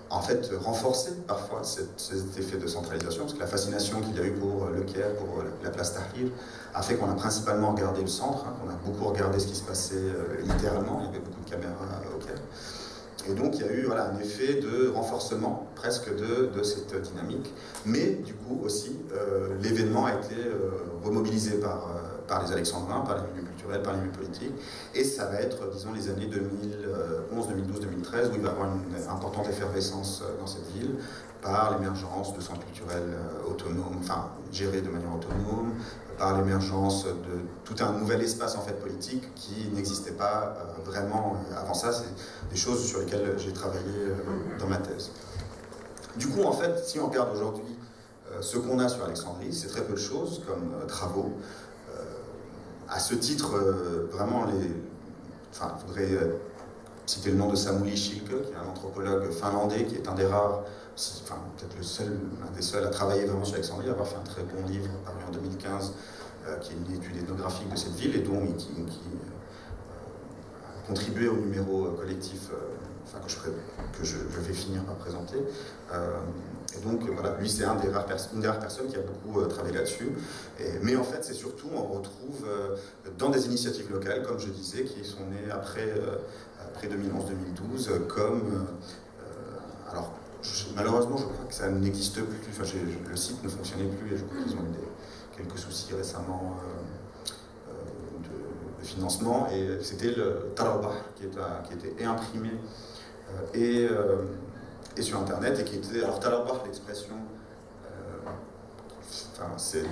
en fait, renforçait parfois cet effet de centralisation, parce que la fascination qu'il y a eu pour le Caire, pour la place Tahrir, a fait qu'on a principalement regardé le centre, qu'on a beaucoup regardé ce qui se passait littéralement, il y avait beaucoup de caméras au Caire. Et donc il y a eu un effet de renforcement presque de cette dynamique, mais du coup aussi l'événement a été remobilisé par les Alexandrins, par les milieux culturels, par les milieux politiques, et ça va être, disons, les années 2011, 2012, 2013, où il va y avoir une importante effervescence dans cette ville, par l'émergence de centres culturels autonomes, enfin gérés de manière autonome, par l'émergence de tout un nouvel espace en fait politique qui n'existait pas vraiment avant ça. C'est des choses sur lesquelles j'ai travaillé dans ma thèse. Du coup, en fait, si on regarde aujourd'hui ce qu'on a sur Alexandrie, c'est très peu de choses comme travaux. À ce titre, vraiment, il faudrait citer le nom de Samuli Shilke, qui est un anthropologue finlandais, qui est un des rares, peut-être l'un des seuls à travailler vraiment sur Alexandrie, à avoir fait un très bon livre paru en 2015, qui est une étude ethnographique de cette ville, et qui a contribué au numéro collectif que je vais finir par présenter. Et donc, voilà, lui, c'est une des rares personnes qui a beaucoup travaillé là-dessus. Mais en fait, c'est surtout, on retrouve dans des initiatives locales, comme je disais, qui sont nées après 2011-2012, comme... alors, malheureusement, je crois que ça n'existe plus. Le site ne fonctionnait plus, et je crois qu'ils ont eu quelques soucis récemment de financement. Et c'était le Tarabah qui était imprimé et sur Internet, et qui était... Alors, Talabah, l'expression, c'est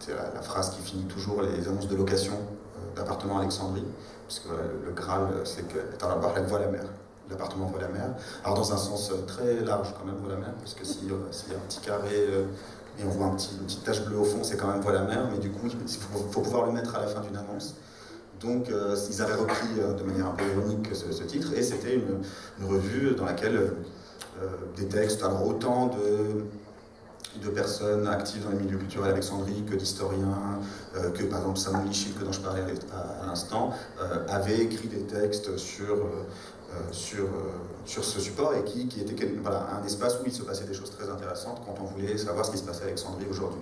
la phrase qui finit toujours les annonces de location d'appartements à Alexandrie, puisque le Graal, c'est que Talabah, elle voit la mer. L'appartement voit la mer. Alors, dans un sens très large, quand même, voit la mer, parce que s'il y a un petit carré et on voit une petite tache bleue au fond, c'est quand même voit la mer, mais du coup, il faut pouvoir le mettre à la fin d'une annonce. Donc, ils avaient repris de manière un peu ironique ce titre, et c'était une revue dans laquelle des textes, alors autant de personnes actives dans les milieux culturels d'Alexandrie, que d'historiens, que par exemple Samuli Shilke, dont je parlais à l'instant, avaient écrit des textes sur ce support, et qui était un espace où il se passait des choses très intéressantes quand on voulait savoir ce qui se passait à Alexandrie aujourd'hui.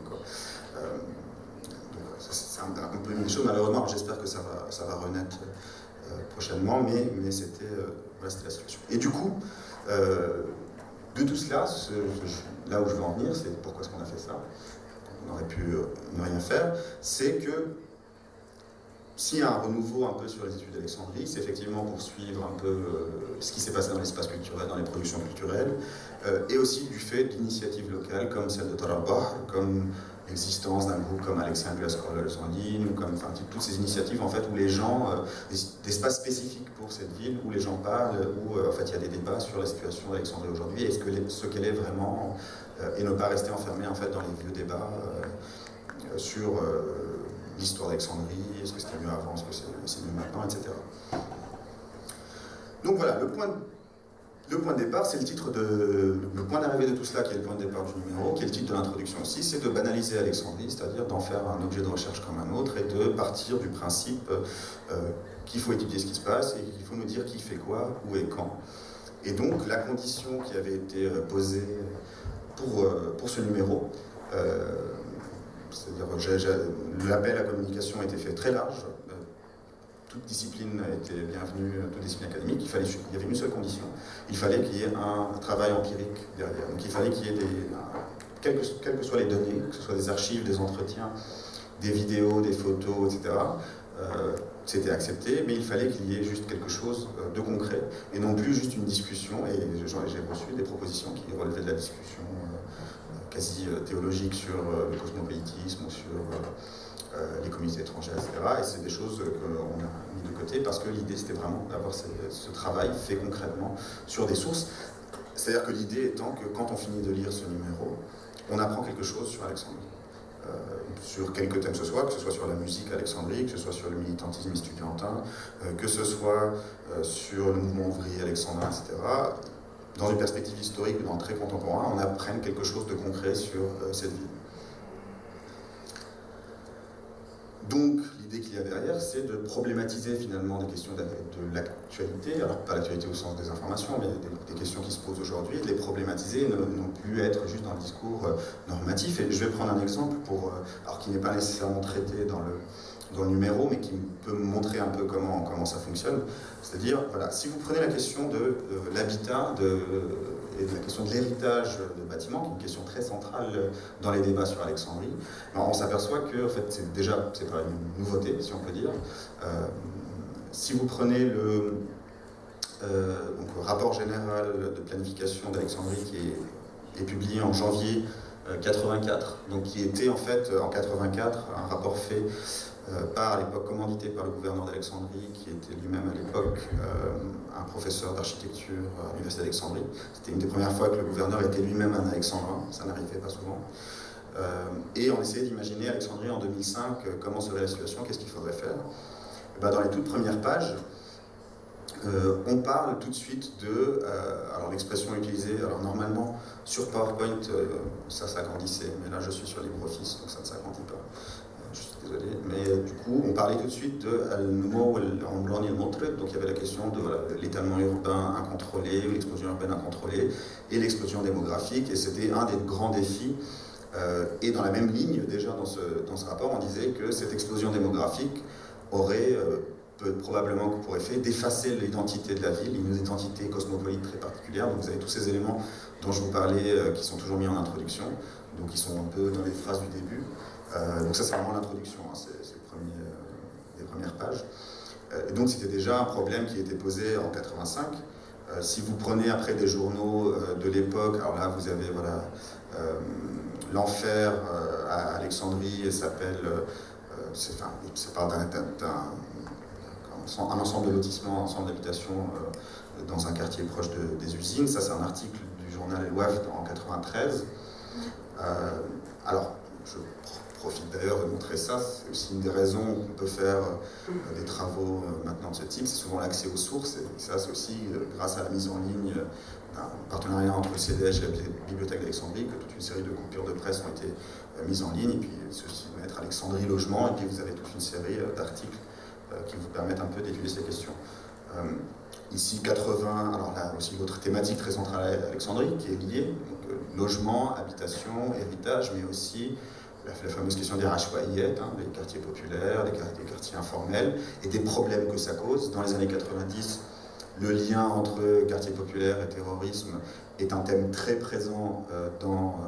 C'est un peu une chose, malheureusement. J'espère que ça va renaître prochainement, mais c'était la situation. Et du coup, de tout cela, là où je veux en venir, c'est pourquoi est-ce qu'on a fait ça. On aurait pu ne rien faire. C'est que s'il y a un renouveau un peu sur les études d'Alexandrie, c'est effectivement pour suivre un peu ce qui s'est passé dans l'espace culturel, dans les productions culturelles, et aussi du fait d'initiatives locales comme celle de Tarabah, comme l'existence d'un groupe comme Alexandria Scholars en ligne, ou comme toutes ces initiatives en fait où les gens, d'espaces spécifiques pour cette ville, où les gens parlent, où en fait il y a des débats sur la situation d'Alexandrie aujourd'hui, et ce qu'elle est vraiment, et ne pas rester enfermé en fait dans les vieux débats sur l'histoire d'Alexandrie, est-ce que c'était mieux avant, est-ce que c'est mieux maintenant, etc. Donc voilà, le point Le point de départ, c'est le point d'arrivée de tout cela, qui est le point de départ du numéro, qui est le titre de l'introduction aussi, c'est de banaliser Alexandrie, c'est-à-dire d'en faire un objet de recherche comme un autre et de partir du principe qu'il faut étudier ce qui se passe et qu'il faut nous dire qui fait quoi, où et quand. Et donc, la condition qui avait été posée pour ce numéro, c'est-à-dire l'appel à communication a été fait très large, toute discipline était bienvenue, toute discipline académique, il y avait une seule condition, il fallait qu'il y ait un travail empirique derrière. Donc il fallait qu'il y ait quelles que soient les données, que ce soit des archives, des entretiens, des vidéos, des photos, etc., c'était accepté, mais il fallait qu'il y ait juste quelque chose de concret, et non plus juste une discussion, et j'ai reçu des propositions qui relevaient de la discussion quasi théologique sur le cosmopolitisme, ou sur les communautés étrangères, etc. Et c'est des choses qu'on a mis de côté parce que l'idée c'était vraiment d'avoir ce travail fait concrètement sur des sources. C'est-à-dire que l'idée étant que quand on finit de lire ce numéro, on apprend quelque chose sur Alexandrie. Sur quelques thèmes que ce soit sur la musique Alexandrie, que ce soit sur le militantisme estudiantin, que ce soit sur le mouvement ouvrier alexandrin, etc. Dans une perspective historique, dans le très contemporain, on apprenne quelque chose de concret sur cette ville. Donc, l'idée qu'il y a derrière, c'est de problématiser finalement des questions de l'actualité, alors pas l'actualité au sens des informations, mais des questions qui se posent aujourd'hui, de les problématiser, non plus être juste dans le discours normatif. Et je vais prendre un exemple, alors qui n'est pas nécessairement traité dans le numéro, mais qui peut me montrer un peu comment ça fonctionne. C'est-à-dire, voilà, si vous prenez la question de l'habitat et de la question de l'héritage de bâtiments, qui est une question très centrale dans les débats sur Alexandrie, alors on s'aperçoit que, en fait, c'est pas une nouveauté, si on peut dire. Si vous prenez le rapport général de planification d'Alexandrie qui est publié en janvier 84, donc qui était en fait en 84 un rapport fait à l'époque commandité par le gouverneur d'Alexandrie, qui était lui-même à l'époque un professeur d'architecture à l'université d'Alexandrie. C'était une des premières fois que le gouverneur était lui-même un Alexandrin, ça n'arrivait pas souvent. Et on essayait d'imaginer Alexandrie en 2005, comment serait la situation, qu'est-ce qu'il faudrait faire. Et dans les toutes premières pages, on parle tout de suite alors l'expression utilisée, alors normalement sur PowerPoint ça s'agrandissait, mais là je suis sur LibreOffice donc ça ne s'agrandit pas, je suis désolé, mais du coup on parlait tout de suite de Al-Numo al-Umrani al-Mutrad, donc il y avait la question de l'étalement urbain incontrôlé, ou l'explosion urbaine incontrôlée, et l'explosion démographique, et c'était un des grands défis. Et dans la même ligne, déjà dans ce rapport, on disait que cette explosion démographique aurait probablement pour effet d'effacer l'identité de la ville, une identité cosmopolite très particulière. Donc vous avez tous ces éléments dont je vous parlais qui sont toujours mis en introduction, donc ils sont un peu dans les phrases du début. Donc ça c'est vraiment l'introduction, hein, c'est les premières pages. Et donc c'était déjà un problème qui était posé en 85. Si vous prenez après des journaux de l'époque, alors là vous avez l'enfer à Alexandrie, s'appelle, ça parle un ensemble de lotissements, un ensemble d'habitations dans un quartier proche des usines. Ça, c'est un article du journal El Wafd en 93. Alors, je profite d'ailleurs de montrer ça. C'est aussi une des raisons qu'on peut faire des travaux maintenant de ce type. C'est souvent l'accès aux sources. Et ça, c'est aussi grâce à la mise en ligne d'un partenariat entre le CDH et la Bibliothèque d'Alexandrie que toute une série de coupures de presse ont été mises en ligne. Et puis, ceci mettre Alexandrie Logement. Et puis, vous avez toute une série d'articles qui vous permettent un peu d'étudier ces questions. Ici, 80, alors là aussi l'autre thématique très centrale à Alexandrie qui est liée, donc logement, habitation, héritage, mais aussi la fameuse question des rachwaïettes, des quartiers populaires, des quartiers informels, et des problèmes que ça cause. Dans les années 90, le lien entre quartiers populaires et terrorisme est un thème très présent dans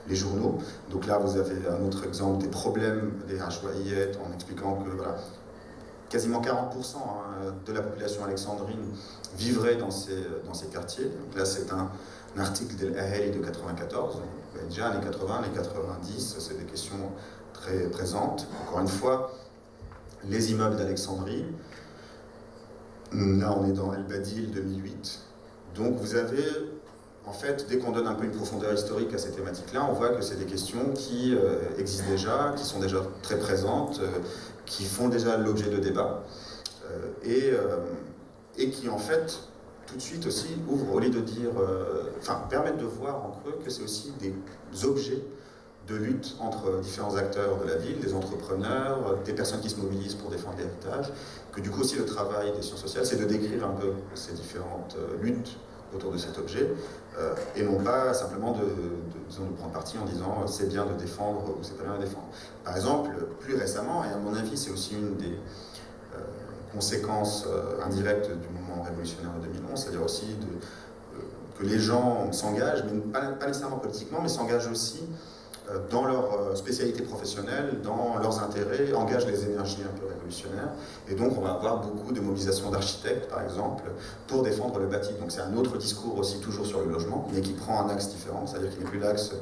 les journaux. Donc là, vous avez un autre exemple des problèmes des rachwaïettes en expliquant que quasiment 40% de la population alexandrine vivrait dans ces quartiers. Donc là, c'est un article de l'Aheli de 94. Donc, déjà, années 80, années 90, c'est des questions très présentes. Encore une fois, les immeubles d'Alexandrie. Là, on est dans El-Badil 2008. Donc, vous avez, en fait, dès qu'on donne un peu une profondeur historique à ces thématiques-là, on voit que c'est des questions qui existent déjà, qui sont déjà très présentes, qui font déjà l'objet de débats, et qui en fait tout de suite aussi ouvre, au lieu de dire, permettent de voir en creux que c'est aussi des objets de lutte entre différents acteurs de la ville, des entrepreneurs, des personnes qui se mobilisent pour défendre l'héritage, que du coup aussi le travail des sciences sociales, c'est de décrire un peu ces différentes luttes autour de cet objet, et non pas simplement disons, de prendre parti en disant c'est bien de défendre ou c'est pas bien de défendre. Par exemple, plus récemment, et à mon avis c'est aussi une des conséquences indirectes du mouvement révolutionnaire de 2011, c'est-à-dire aussi que les gens s'engagent, mais pas nécessairement politiquement, mais s'engagent aussi dans leur spécialité professionnelle, dans leurs intérêts, engagent les énergies un peu révolutionnaires. Et donc on va avoir beaucoup de mobilisation d'architectes, par exemple, pour défendre le bâti. Donc c'est un autre discours aussi, toujours sur le logement, mais qui prend un axe différent, c'est-à-dire qu'il n'est plus l'axe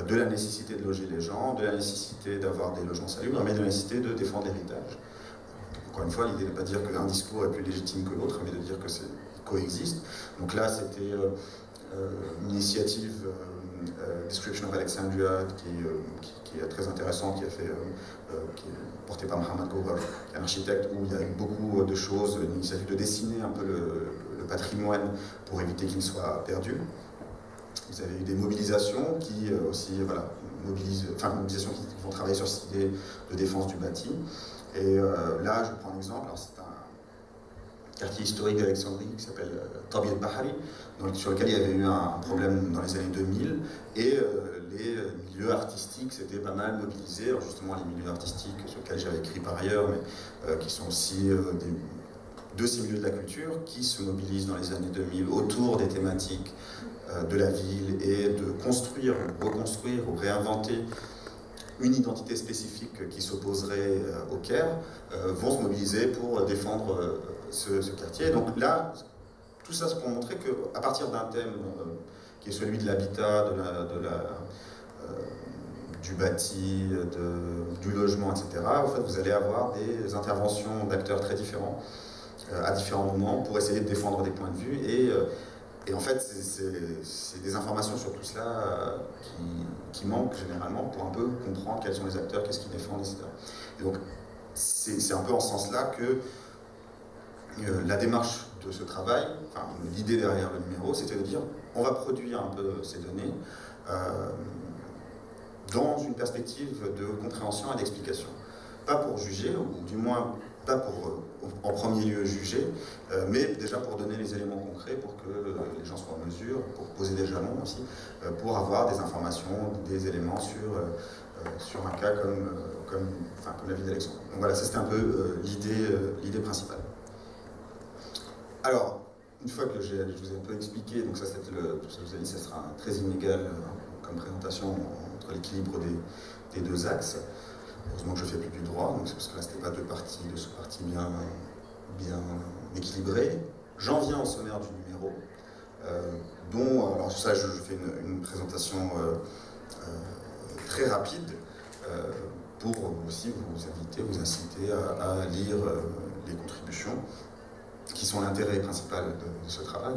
de la nécessité de loger les gens, de la nécessité d'avoir des logements salubres, mais de la nécessité de défendre l'héritage. Encore une fois, l'idée n'est pas de dire qu'un discours est plus légitime que l'autre, mais de dire que c'est coexiste. Donc là, c'était une initiative Description of Alexandria qui est très intéressante, qui est portée par Mohamed Goubar, qui est un architecte, où il y a eu beaucoup de choses, une initiative de dessiner un peu le patrimoine pour éviter qu'il soit perdu. Vous avez eu des mobilisations qui aussi, mobilisations qui vont travailler sur cette idée de défense du bâti. Et là, je prends un exemple. Alors, c'est un quartier historique d'Alexandrie qui s'appelle Tabi el-Bahari, sur lequel il y avait eu un problème dans les années 2000, et les milieux artistiques s'étaient pas mal mobilisés. Alors justement, les milieux artistiques sur lesquels j'avais écrit par ailleurs, mais qui sont aussi de ces milieux de la culture, qui se mobilisent dans les années 2000 autour des thématiques de la ville et de construire, reconstruire ou réinventer une identité spécifique qui s'opposerait au Caire, vont se mobiliser pour défendre ce quartier. Donc là, tout ça c'est pour montrer qu'à partir d'un thème qui est celui de l'habitat, du bâti, du logement, etc., en fait, vous allez avoir des interventions d'acteurs très différents à différents moments pour essayer de défendre des points de vue. Et en fait, c'est des informations sur tout cela qui manquent généralement pour un peu comprendre quels sont les acteurs, qu'est-ce qu'ils défendent, etc. Et donc, c'est un peu en ce sens-là que la démarche de ce travail, l'idée derrière le numéro, c'était de dire on va produire un peu ces données dans une perspective de compréhension et d'explication. Pas pour juger, ou du moins pas pour en premier lieu juger, mais déjà pour donner les éléments concrets pour que les gens soient en mesure, pour poser des jalons aussi, pour avoir des informations, des éléments sur un cas comme la ville d'Alexandrie. Donc voilà, ça c'était un peu l'idée principale. Alors, une fois que je vous ai un peu expliqué, donc ça c'était je vous ai dit, ça sera très inégal comme présentation entre l'équilibre des deux axes. Heureusement que je ne fais plus du droit, donc c'est parce que là, c'était pas deux parties bien équilibrées. J'en viens au sommaire du numéro, dont, alors ça, je fais une présentation très rapide pour aussi vous inciter à lire les contributions, qui sont l'intérêt principal de ce travail,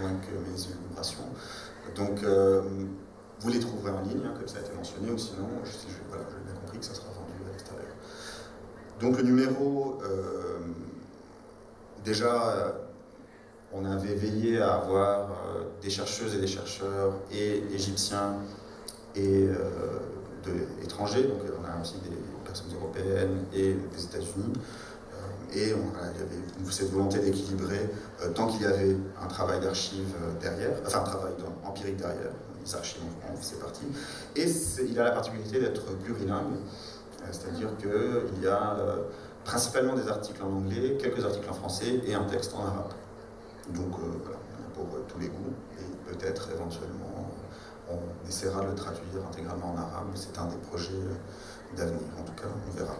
moins que mes élucubrations. Donc, vous les trouverez en ligne, comme ça a été mentionné, ou sinon, j'ai bien compris que ça sera vendu à l'extérieur. Donc le numéro, déjà, on avait veillé à avoir des chercheuses et des chercheurs, et égyptiens et étrangers, donc on a aussi des personnes européennes et des États-Unis. Et il y avait cette volonté d'équilibrer tant qu'il y avait un travail d'archives derrière, un travail empirique derrière, les archives en faisaient partie. Et il a la particularité d'être plurilingue, c'est-à-dire qu'il y a principalement des articles en anglais, quelques articles en français et un texte en arabe. Donc voilà, il y en a pour tous les goûts, et peut-être éventuellement on essaiera de le traduire intégralement en arabe. C'est un des projets d'avenir, en tout cas, on verra.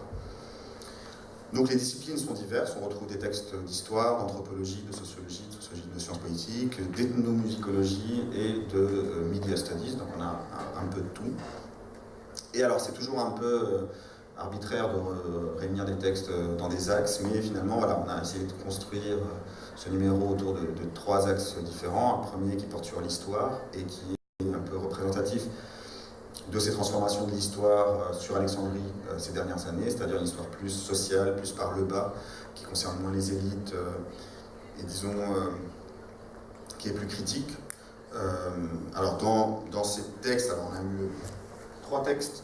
Donc les disciplines sont diverses, on retrouve des textes d'histoire, d'anthropologie, de sociologie de sciences politiques, d'ethnomusicologie et de media studies, donc on a un peu de tout. Et alors c'est toujours un peu arbitraire de réunir des textes dans des axes, mais finalement voilà, on a essayé de construire ce numéro autour de trois axes différents. Un premier qui porte sur l'histoire et qui est un peu représentatif de ces transformations de l'histoire sur Alexandrie ces dernières années, c'est-à-dire une histoire plus sociale, plus par le bas, qui concerne moins les élites, et disons qui est plus critique. Alors dans ces textes, alors on a eu 3 textes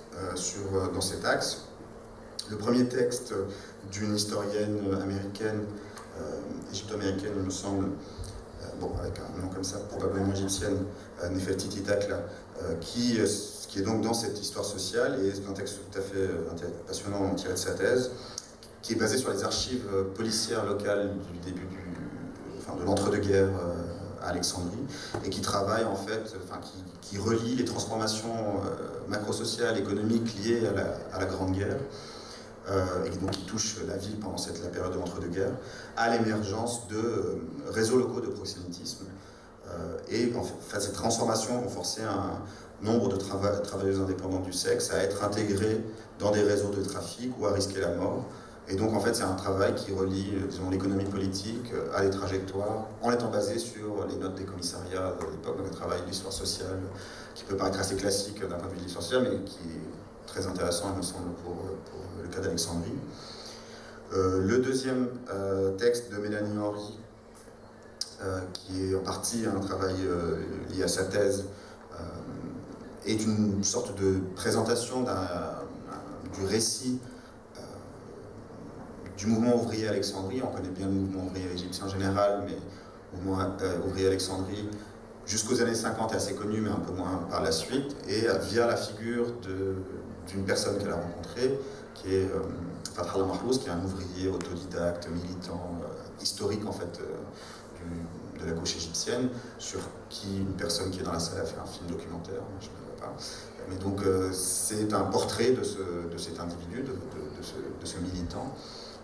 dans cet axe. Le premier texte d'une historienne américaine, égypto-américaine il me semble, avec un nom comme ça, probablement égyptienne, Nefertiti Taqla, qui est donc dans cette histoire sociale, et c'est un texte tout à fait passionnant tiré de sa thèse, qui est basé sur les archives policières locales du début de l'entre-deux-guerres à Alexandrie, et qui travaille en fait, qui relie les transformations macro-sociales, économiques liées à la Grande Guerre, et donc qui touche la ville pendant la période de l'entre-deux-guerres, à l'émergence de réseaux locaux de proxénétisme. Et en fait, ces transformations ont forcé un nombre de travailleuses indépendantes du sexe à être intégrées dans des réseaux de trafic ou à risquer la mort. Et donc en fait c'est un travail qui relie disons, l'économie politique à des trajectoires, en étant basé sur les notes des commissariats de l'époque, donc un travail d'histoire sociale qui peut paraître assez classique d'un point de vue de l'histoire sociale, mais qui est très intéressant, il me semble, pour le cas d'Alexandrie. Le deuxième texte de Mélanie Henry, qui est en partie un travail lié à sa thèse, est une sorte de présentation du récit du mouvement ouvrier à Alexandrie. On connaît bien le mouvement ouvrier égyptien en général, mais le mouvement ouvrier à Alexandrie, jusqu'aux années 50, est assez connu, mais un peu moins par la suite, et via la figure d'une personne qu'elle a rencontrée, qui est Fath Allah Mahlouz, qui est un ouvrier autodidacte, militant, historique en fait, de la gauche égyptienne, sur qui une personne qui est dans la salle a fait un film documentaire, je ne le vois pas. Mais donc c'est un portrait de cet individu, de ce militant,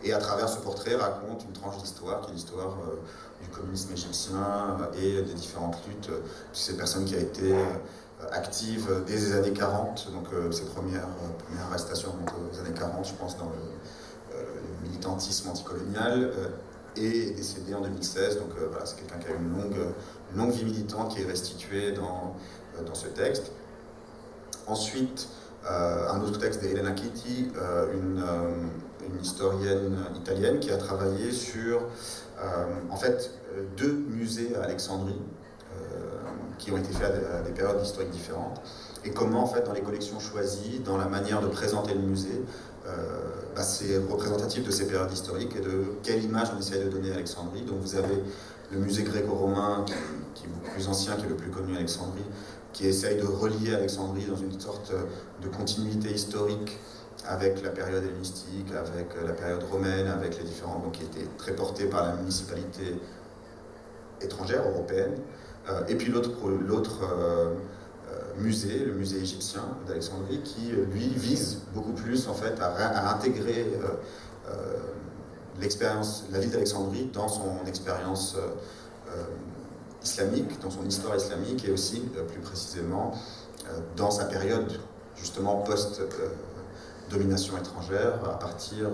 et à travers ce portrait raconte une tranche d'histoire, qui est l'histoire du communisme égyptien et des différentes luttes de ces personnes qui a été active dès les années 40, donc ses premières arrestations aux années 40, je pense, dans le militantisme anticolonial, et est décédé en 2016, donc voilà, c'est quelqu'un qui a une longue vie militante qui est restituée dans ce texte. Ensuite, un autre texte d'Elena Chiti, une historienne italienne qui a travaillé sur, en fait, 2 musées à Alexandrie, qui ont été faits à des périodes historiques différentes, et comment, en fait, dans les collections choisies, dans la manière de présenter le musée, c'est représentatif de ces périodes historiques et de quelle image on essaye de donner à Alexandrie. Donc vous avez le musée gréco-romain, qui est beaucoup plus ancien, qui est le plus connu à Alexandrie, qui essaye de relier Alexandrie dans une sorte de continuité historique avec la période hellénistique, avec la période romaine, avec les différents, donc qui étaient très portés par la municipalité étrangère, européenne. Et puis l'autre musée, le musée égyptien d'Alexandrie, qui lui vise beaucoup plus en fait à intégrer l'expérience, la ville d'Alexandrie dans son expérience islamique, dans son histoire islamique, et aussi plus précisément dans sa période justement post-domination étrangère à partir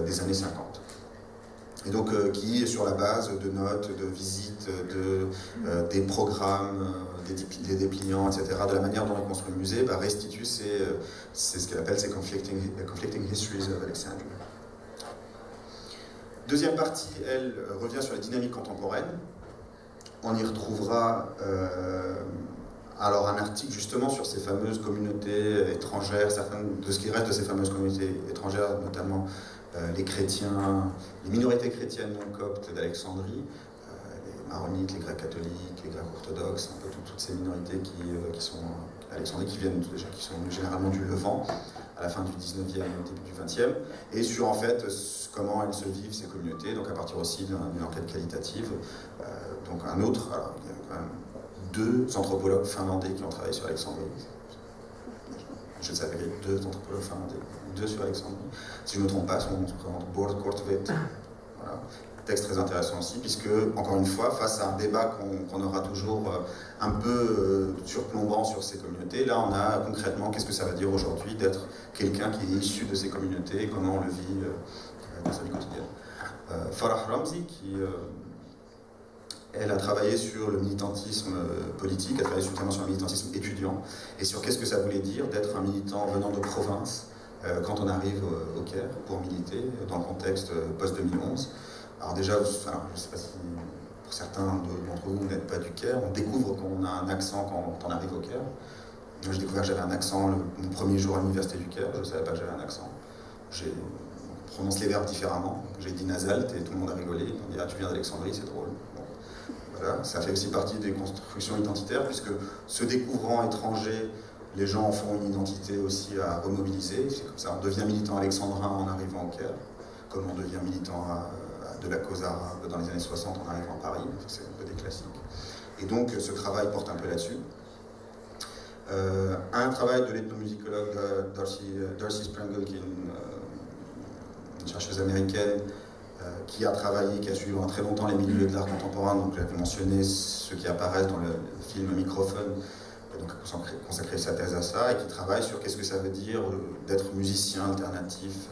des années 50. Et donc qui est sur la base de notes, de visites, des programmes, des dépliants, etc., de la manière dont on construit le musée, restitue c'est ce qu'elle appelle ces conflicting histories of Alexandria. Deuxième partie, elle revient sur les dynamiques contemporaines. On y retrouvera alors un article justement sur ces fameuses communautés étrangères, certaines de ce qui reste de ces fameuses communautés étrangères, notamment les chrétiens, les minorités chrétiennes non coptes d'Alexandrie, les maronites, les grecs catholiques, les grecs orthodoxes, un peu toutes ces minorités qui sont à Alexandrie, qui sont généralement du Levant, à la fin du 19e, début du 20e, et sur en fait comment elles se vivent ces communautés, donc à partir aussi d'une enquête qualitative. Donc il y a quand même 2 anthropologues finlandais qui ont travaillé sur Alexandrie. Je savais qu'il y avait 2 anthropologues finlandais, 2 sur Alexandrie. Si je ne me trompe pas, son nom se Bård Kortvedt. Voilà. Texte très intéressant aussi, puisque, encore une fois, face à un débat qu'on aura toujours un peu surplombant sur ces communautés, là on a concrètement qu'est-ce que ça va dire aujourd'hui d'être quelqu'un qui est issu de ces communautés et comment on le vit dans sa vie quotidienne. Farah Ramzi, qui elle a travaillé sur le militantisme politique, elle a travaillé notamment sur le militantisme étudiant, et sur qu'est-ce que ça voulait dire d'être un militant venant de province quand on arrive au Caire pour militer dans le contexte post-2011. Alors déjà, je ne sais pas si, pour certains d'entre vous n'êtes pas du Caire, on découvre qu'on a un accent quand on arrive au Caire. Moi, j'ai découvert que j'avais un accent mon premier jour à l'université du Caire, je ne savais pas que j'avais un accent. On prononce les verbes différemment. J'ai dit nasalt et tout le monde a rigolé. On dit ah, tu viens d'Alexandrie, c'est drôle. Bon. Voilà. Ça fait aussi partie des constructions identitaires, puisque se découvrant étranger, les gens en font une identité aussi à remobiliser. C'est comme ça, on devient militant alexandrin en arrivant au Caire, comme on devient militant de la cause arabe dans les années 60 en arrivant à Paris. C'est un peu des classiques. Et donc ce travail porte un peu là-dessus. Un travail de l'ethnomusicologue Darcy Sprengel, qui est une chercheuse américaine qui a travaillé, qui a suivi pendant très longtemps les milieux de l'art contemporain. Donc j'avais mentionné ceux qui apparaissent dans le film Microphone, donc a consacré sa thèse à ça, et qui travaille sur qu'est-ce que ça veut dire d'être musicien alternatif,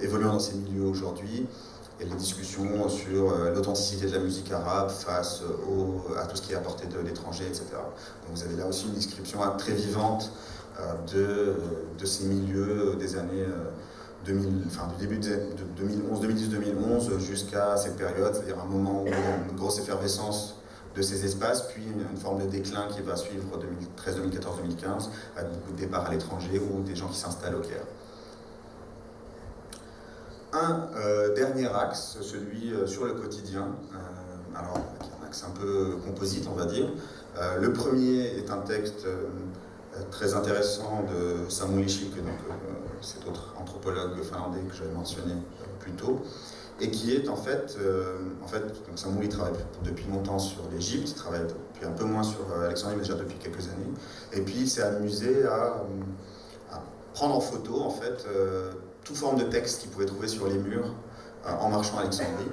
évoluant dans ces milieux aujourd'hui, et les discussions sur l'authenticité de la musique arabe face à tout ce qui est apporté de l'étranger, etc. Donc vous avez là aussi une description très vivante de ces milieux des années 2000, enfin, du début de 2011, 2010-2011 jusqu'à cette période, c'est-à-dire un moment où il y a une grosse effervescence de ces espaces, puis une forme de déclin qui va suivre 2013, 2014, 2015, avec beaucoup de départs à l'étranger ou des gens qui s'installent au Caire. Un dernier axe, celui sur le quotidien, alors qui est un axe un peu composite, on va dire. Le premier est un texte très intéressant de Samuli Shik, cet autre anthropologue finlandais que j'avais mentionné plus tôt, et qui est en fait donc Samuli travaille depuis longtemps sur l'Égypte, il travaille depuis un peu moins sur Alexandrie, mais déjà depuis quelques années, et puis il s'est amusé à prendre en photo en fait toute forme de texte qu'il pouvait trouver sur les murs en marchant à Alexandrie,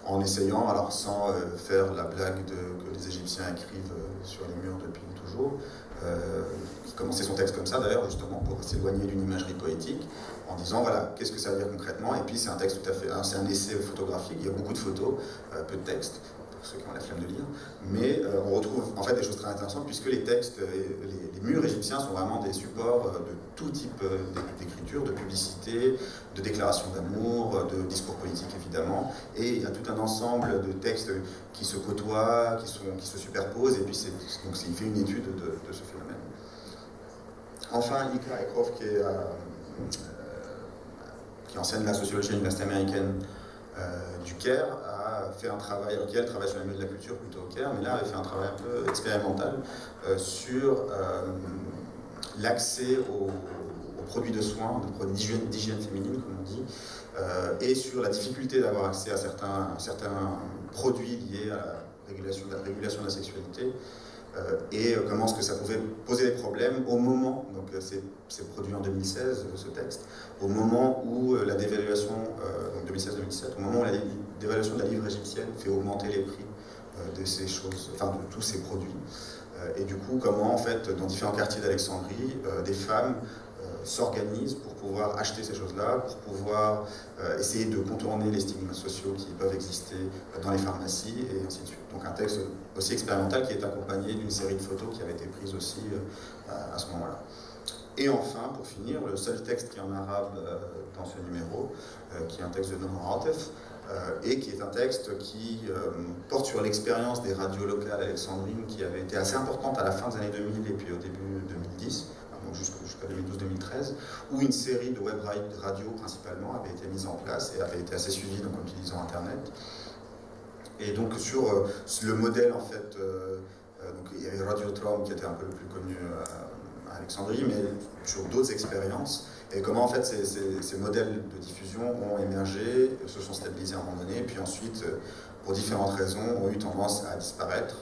en essayant, alors sans faire la blague que les Égyptiens écrivent sur les murs depuis toujours, qui commençait son texte comme ça d'ailleurs, justement pour s'éloigner d'une imagerie poétique, en disant voilà, qu'est-ce que ça veut dire concrètement, et puis c'est un texte tout à fait, c'est un essai photographique, il y a beaucoup de photos, peu de texte, pour ceux qui ont la flemme de lire, mais on retrouve en fait des choses très intéressantes, puisque les textes, les murs égyptiens sont vraiment des supports de tout type d'écriture, de publicité, de déclaration d'amour, de discours politique évidemment, et il y a tout un ensemble de textes qui se côtoient, qui se superposent, et puis donc il fait une étude de ce phénomène. Enfin, Ika Ekrof, qui enseigne la sociologie à l'université américaine du Caire, a fait un travail, elle travaille sur les milieux de la culture plutôt au Caire, mais là elle fait un travail un peu expérimental sur l'accès aux produits de soins, aux produits d'hygiène féminine, comme on dit, et sur la difficulté d'avoir accès à certains produits liés à la régulation de la sexualité, et comment est-ce que ça pouvait poser des problèmes au moment, donc c'est produit en 2016 ce texte, au moment où la dévaluation, donc 2016-2017, au moment où la dévaluation de la livre égyptienne fait augmenter les prix de ces choses, enfin de tous ces produits, et du coup comment en fait dans différents quartiers d'Alexandrie, des femmes s'organisent pour pouvoir acheter ces choses-là, pour pouvoir essayer de contourner les stigmates sociaux qui peuvent exister dans les pharmacies, et ainsi de suite. Donc un texte aussi expérimental qui est accompagné d'une série de photos qui avait été prise aussi à ce moment-là. Et enfin, pour finir, le seul texte qui est en arabe dans ce numéro, qui est un texte de Noman Atef, et qui est un texte qui porte sur l'expérience des radios locales alexandrines qui avait été assez importante à la fin des années 2000 et puis au début 2010, donc jusqu'à 2012-2013, où une série de web radios principalement avait été mise en place et avait été assez suivie donc, en utilisant Internet. Et donc sur le modèle en fait, donc, il y avait Radiotron qui était un peu le plus connu à Alexandrie, mais sur d'autres expériences, et comment en fait ces modèles de diffusion ont émergé, se sont stabilisés à un moment donné, puis ensuite, pour différentes raisons, ont eu tendance à disparaître.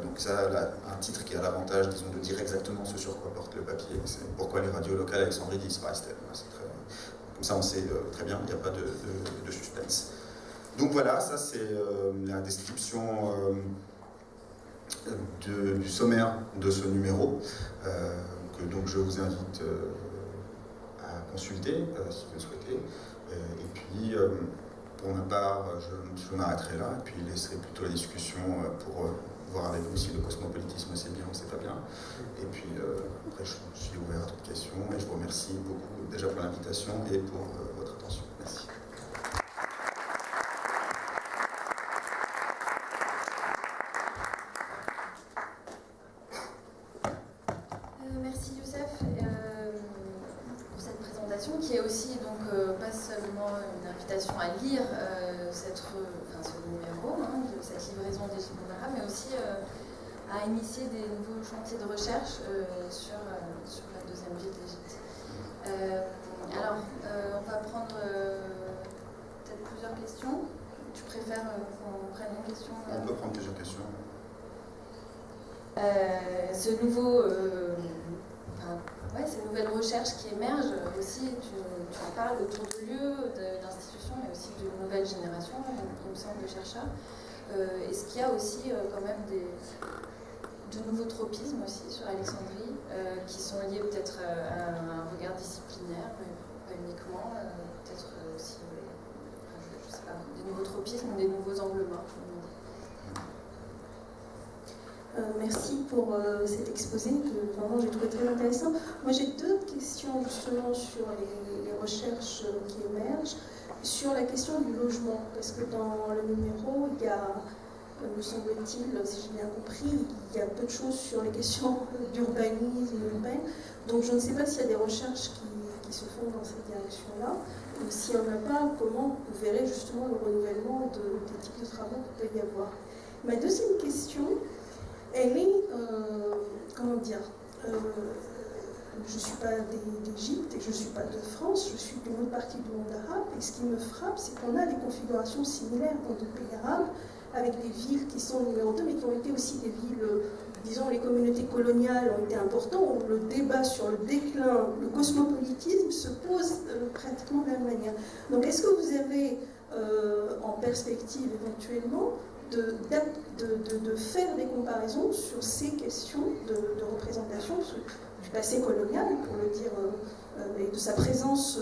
Donc ça a un titre qui a l'avantage, disons, de dire exactement ce sur quoi porte le papier. C'est pourquoi les radios locales à Alexandrie disparaissent. Comme ça on sait très bien, il n'y a pas de suspense. Donc voilà, ça c'est la description du sommaire de ce numéro, que donc je vous invite à consulter si vous le souhaitez. Et puis pour ma part, je m'arrêterai là, et puis laisserai plutôt la discussion pour voir avec vous si le cosmopolitisme c'est bien ou c'est pas bien. Et puis après je suis ouvert à toutes questions, et je vous remercie beaucoup déjà pour l'invitation et pour votre attention. Merci. seulement une invitation à lire ce numéro, de cette livraison d'Égypte Mondara, mais aussi à initier des nouveaux chantiers de recherche sur la deuxième ville d'Égypte. Alors, on va prendre peut-être plusieurs questions. Tu préfères qu'on prenne une question On peut prendre plusieurs questions. Ces nouvelles recherches qui émergent aussi, tu en parles autour de lieux, d'institutions, mais aussi de nouvelles générations, il me semble, de chercheurs. Est-ce qu'il y a aussi quand même de nouveaux tropismes aussi sur Alexandrie, qui sont liés peut-être à un regard disciplinaire, mais pas uniquement, peut-être aussi, je sais pas, des nouveaux tropismes ou des nouveaux angles morts. Merci pour cet exposé que vraiment j'ai trouvé très intéressant. Moi j'ai deux questions justement sur les recherches qui émergent, sur la question du logement, parce que dans le numéro il y a, me semble-t-il, si j'ai bien compris, il y a peu de choses sur les questions d'urbanisme urbain, donc je ne sais pas s'il y a des recherches qui se font dans cette direction-là, ou s'il n'y en a pas, comment vous verrez justement le renouvellement des types de travaux qu'il peut y avoir. Ma deuxième question, elle est, comment dire, je ne suis pas d'Égypte et je ne suis pas de France, je suis d'une autre partie du monde arabe, et ce qui me frappe, c'est qu'on a des configurations similaires dans d'autres pays arabes, avec des villes qui sont numéro 2, mais qui ont été aussi des villes, disons, les communautés coloniales ont été importantes, où le débat sur le déclin, le cosmopolitisme se pose pratiquement de la même manière. Donc est-ce que vous avez en perspective éventuellement de faire des comparaisons sur ces questions de représentation du passé colonial, pour le dire, et de sa présence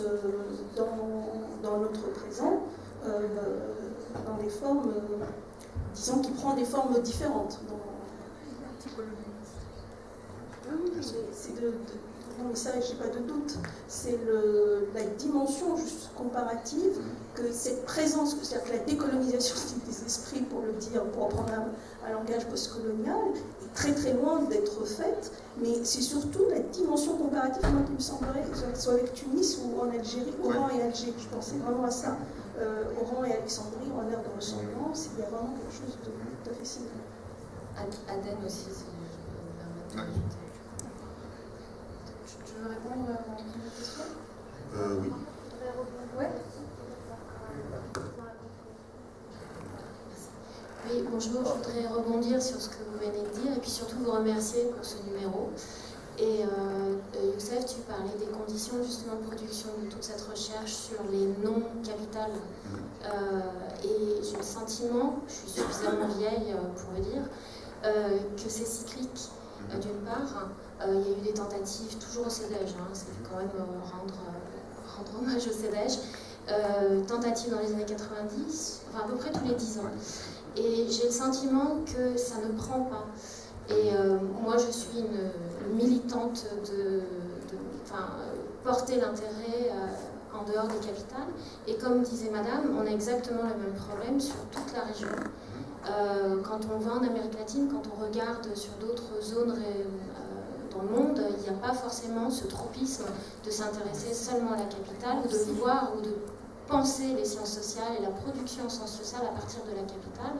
dans notre présent, dans des formes, disons, qui prend des formes différentes. Non, mais ça, j'ai pas de doute. C'est la dimension juste comparative que cette présence, c'est-à-dire que la décolonisation des esprits, pour le dire, pour reprendre un langage postcolonial, est très très loin d'être faite, mais c'est surtout la dimension comparative, moi, qui me semblerait, que ce soit avec Tunis ou en Algérie, Oran et Alger. Je pensais vraiment à ça. Oran et Alexandrie ont l'air de ressemblance, il y a vraiment quelque chose de tout à fait similaire. Aden aussi, si je peux me permettre. Tu veux répondre à mon question ? Oui. Ouais. Oui, bonjour, je voudrais rebondir sur ce que vous venez de dire et puis surtout vous remercier pour ce numéro. Et Youssef, tu parlais des conditions justement de production de toute cette recherche sur les noms capitales. Et j'ai le sentiment, je suis suffisamment vieille pour le dire, que c'est cyclique. D'une part, il y a eu des tentatives, toujours au CEDEJ, c'est quand même rendre hommage au CEDEJ, tentatives dans les années 90, enfin à peu près tous les 10 ans. Et j'ai le sentiment que ça ne prend pas. Et moi, je suis une militante de porter l'intérêt en dehors des capitales. Et comme disait Madame, on a exactement le même problème sur toute la région. Quand on va en Amérique latine, quand on regarde sur d'autres zones dans le monde, il n'y a pas forcément ce tropisme de s'intéresser seulement à la capitale ou de voir ou de penser les sciences sociales et la production en sciences sociales à partir de la capitale.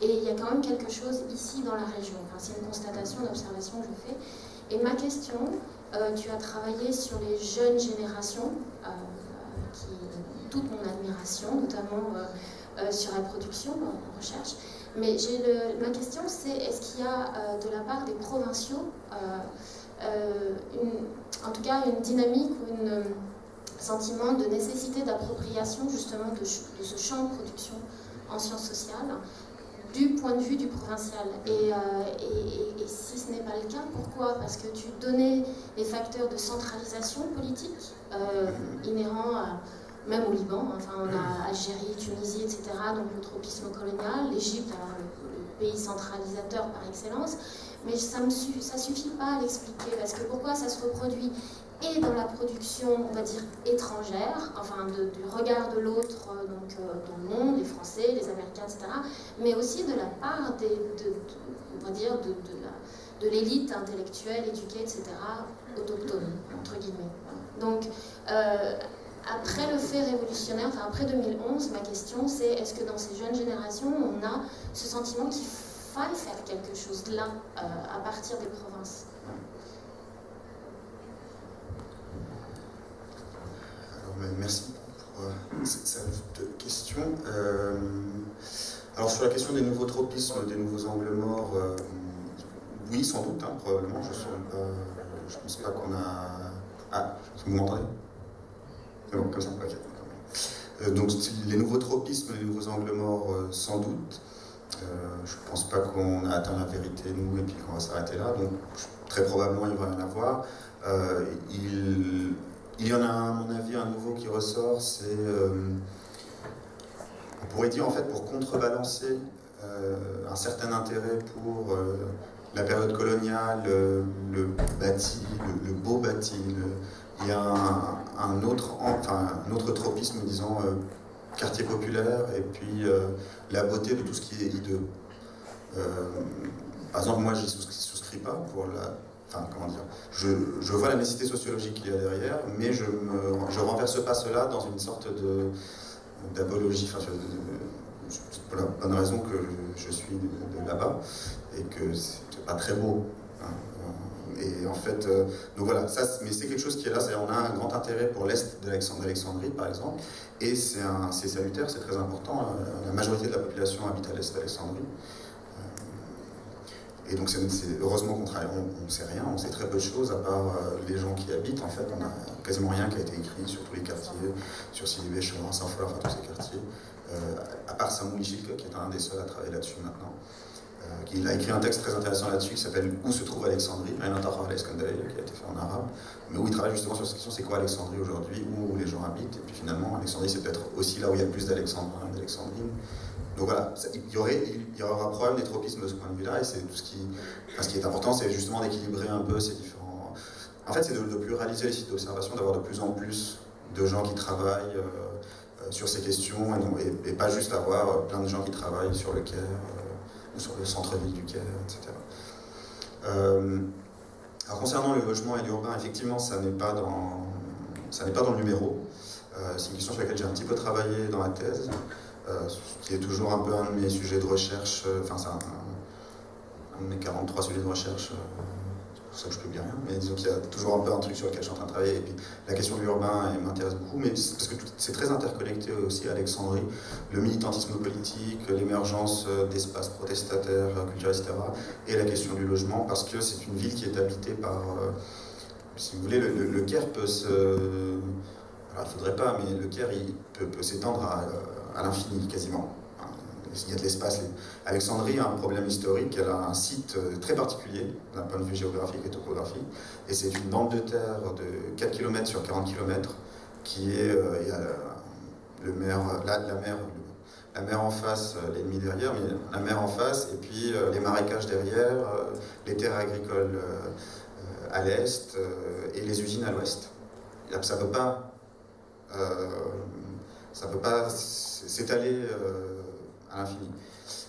Et il y a quand même quelque chose ici dans la région. Enfin, c'est une constatation, une observation que je fais. Et ma question, tu as travaillé sur les jeunes générations, qui ont toute mon admiration, notamment sur la production, en recherche. Mais ma question, c'est est-ce qu'il y a de la part des provinciaux, en tout cas une dynamique ou un sentiment de nécessité d'appropriation justement de ce champ de production en sciences sociales du point de vue du provincial. Et si ce n'est pas le cas, pourquoi ? Parce que tu donnais les facteurs de centralisation politique inhérents même au Liban, enfin on a Algérie, Tunisie, etc., donc le tropisme colonial, l'Égypte, alors le pays centralisateur par excellence, mais ça ne suffit pas à l'expliquer, parce que pourquoi ça se reproduit et dans la production, on va dire, étrangère, enfin du regard de l'autre, donc dans le monde, les Français, les Américains, etc., mais aussi de la part on va dire, de l'élite intellectuelle, éduquée, etc., autochtone, entre guillemets. Donc, après le fait révolutionnaire, enfin après 2011, ma question c'est est-ce que dans ces jeunes générations, on a ce sentiment qu'il faille faire quelque chose là, à partir des provinces? Alors, merci pour cette salle de questions. Alors sur la question des nouveaux tropismes, des nouveaux angles morts, oui, sans doute, hein, probablement. Je pense pas qu'on a... Ah, vous m'entendez? C'est bon, comme ça, ok. Donc les nouveaux tropismes, les nouveaux angles morts, sans doute. Je pense pas qu'on a atteint la vérité, nous, et puis qu'on va s'arrêter là. Donc très probablement, il va y en avoir. Il y en a, à mon avis, un nouveau qui ressort, c'est... on pourrait dire, en fait, pour contrebalancer un certain intérêt pour la période coloniale, le bâti, le beau bâti, il y a un autre tropisme, disons, quartier populaire, et puis la beauté de tout ce qui est hideux. Par exemple, moi, j'y souscris pas pour la... Enfin, comment dire, je vois la nécessité sociologique qu'il y a derrière, mais je renverse pas cela dans une sorte d'apologie, enfin, pour la bonne raison que je suis de là-bas, et que c'est pas très beau. Hein. Et en fait, donc voilà, mais c'est quelque chose qui est là, on a un grand intérêt pour l'Est d'Alexandrie, par exemple, et c'est salutaire, c'est très important. La majorité de la population habite à l'Est d'Alexandrie. Et donc, heureusement qu'on travaille, on ne sait rien, on sait très peu de choses, à part les gens qui y habitent. En fait, on n'a quasiment rien qui a été écrit sur tous les quartiers, sur Silibé, Chemin, Saint-Fleur, enfin tous ces quartiers. À part Saint-Moulichilke, qui est un des seuls à travailler là-dessus maintenant. Il a écrit un texte très intéressant là-dessus qui s'appelle « Où se trouve Alexandrie ?» qui a été fait en arabe, mais où il travaille justement sur cette question, c'est quoi Alexandrie aujourd'hui, où les gens habitent, et puis finalement, Alexandrie, c'est peut-être aussi là où il y a le plus d'Alexandrins et d'Alexandrines. Donc voilà, il y aura probablement des tropismes de ce point de vue-là, et c'est tout ce qui est important, c'est justement d'équilibrer un peu ces différents... En fait, c'est de pluraliser les sites d'observation, d'avoir de plus en plus de gens qui travaillent sur ces questions, et pas juste avoir plein de gens qui travaillent sur le Caire, ou sur le centre-ville du Caire, etc. Alors concernant le logement et l'urbain, effectivement, ça n'est pas dans le numéro. C'est une question sur laquelle j'ai un petit peu travaillé dans la thèse. Qui est toujours un peu un de mes sujets de recherche, enfin c'est un de mes 43 sujets de recherche, c'est pour ça que je publie rien, mais disons qu'il y a toujours un peu un truc sur lequel je suis en train de travailler, et puis la question de l'urbain m'intéresse beaucoup, mais parce que c'est très interconnecté aussi à Alexandrie, le militantisme politique, l'émergence d'espaces protestataires, culturels, etc., et la question du logement, parce que c'est une ville qui est habitée par, si vous voulez, le Caire peut se... Alors il ne faudrait pas, mais le Caire il peut s'étendre à l'infini, quasiment. Il y a de l'espace. Alexandrie a un problème historique, elle a un site très particulier, d'un point de vue géographique et topographique, et c'est une bande de terre de 4 km sur 40 km, qui est, il y a la mer en face, l'ennemi derrière, mais la mer en face, et puis les marécages derrière, les terres agricoles à l'est, et les usines à l'ouest. Ça ne peut pas s'étaler à l'infini.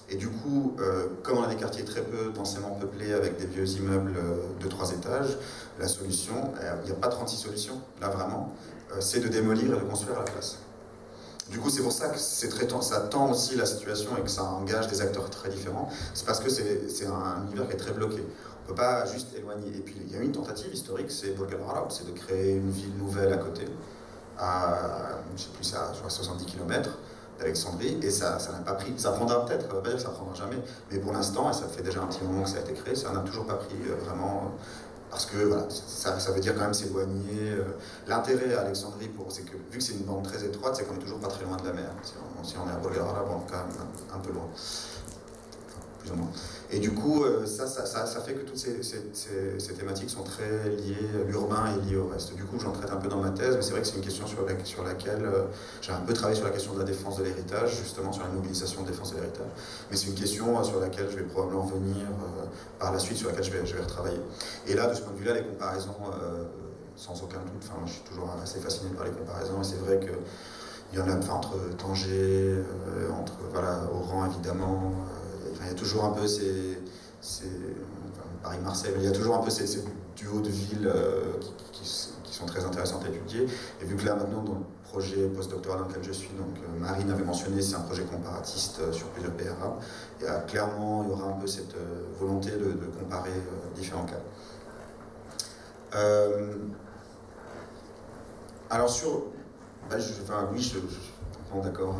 Et du coup, comme on a des quartiers très peu densément peuplés avec des vieux immeubles de 3 étages, la solution, il n'y a pas 36 solutions, là vraiment, c'est de démolir et de construire à la place. Du coup, c'est pour ça que ça tend aussi la situation et que ça engage des acteurs très différents. C'est parce que c'est un univers qui est très bloqué. On ne peut pas juste éloigner. Et puis, il y a une tentative historique, c'est Bolgar-Arab, c'est de créer une ville nouvelle à côté, à 70 km d'Alexandrie, et ça n'a pas pris. Ça prendra peut-être, ça ne va pas dire que ça ne prendra jamais, mais pour l'instant, et ça fait déjà un petit moment que ça a été créé, ça n'a toujours pas pris vraiment... Parce que voilà, ça veut dire quand même s'éloigner. L'intérêt à Alexandrie, c'est que vu que c'est une bande très étroite, c'est qu'on n'est toujours pas très loin de la mer. Si on est à Bolgar-Arab, on est quand même un peu loin. Plus ou moins. Et du coup, ça fait que toutes ces thématiques sont très liées, l'urbain est lié au reste. Du coup, j'en traite un peu dans ma thèse, mais c'est vrai que c'est une question sur laquelle j'ai un peu travaillé sur la question de la défense de l'héritage, justement sur la mobilisation de défense de l'héritage. Mais c'est une question sur laquelle je vais probablement venir par la suite, sur laquelle je vais retravailler. Et là, de ce point de vue-là, les comparaisons, sans aucun doute, enfin, je suis toujours assez fasciné par les comparaisons, et c'est vrai que il y en a entre Tanger, entre Oran évidemment. Il y a toujours un peu ces Paris-Marseille, il y a toujours un peu ces duos de villes qui sont très intéressantes à étudier. Et vu que là maintenant, dans le projet postdoctoral dans lequel je suis, donc Marine avait mentionné, c'est un projet comparatiste sur plusieurs pays arabes, clairement il y aura un peu cette volonté de comparer différents cas. Alors sur... je suis complètement d'accord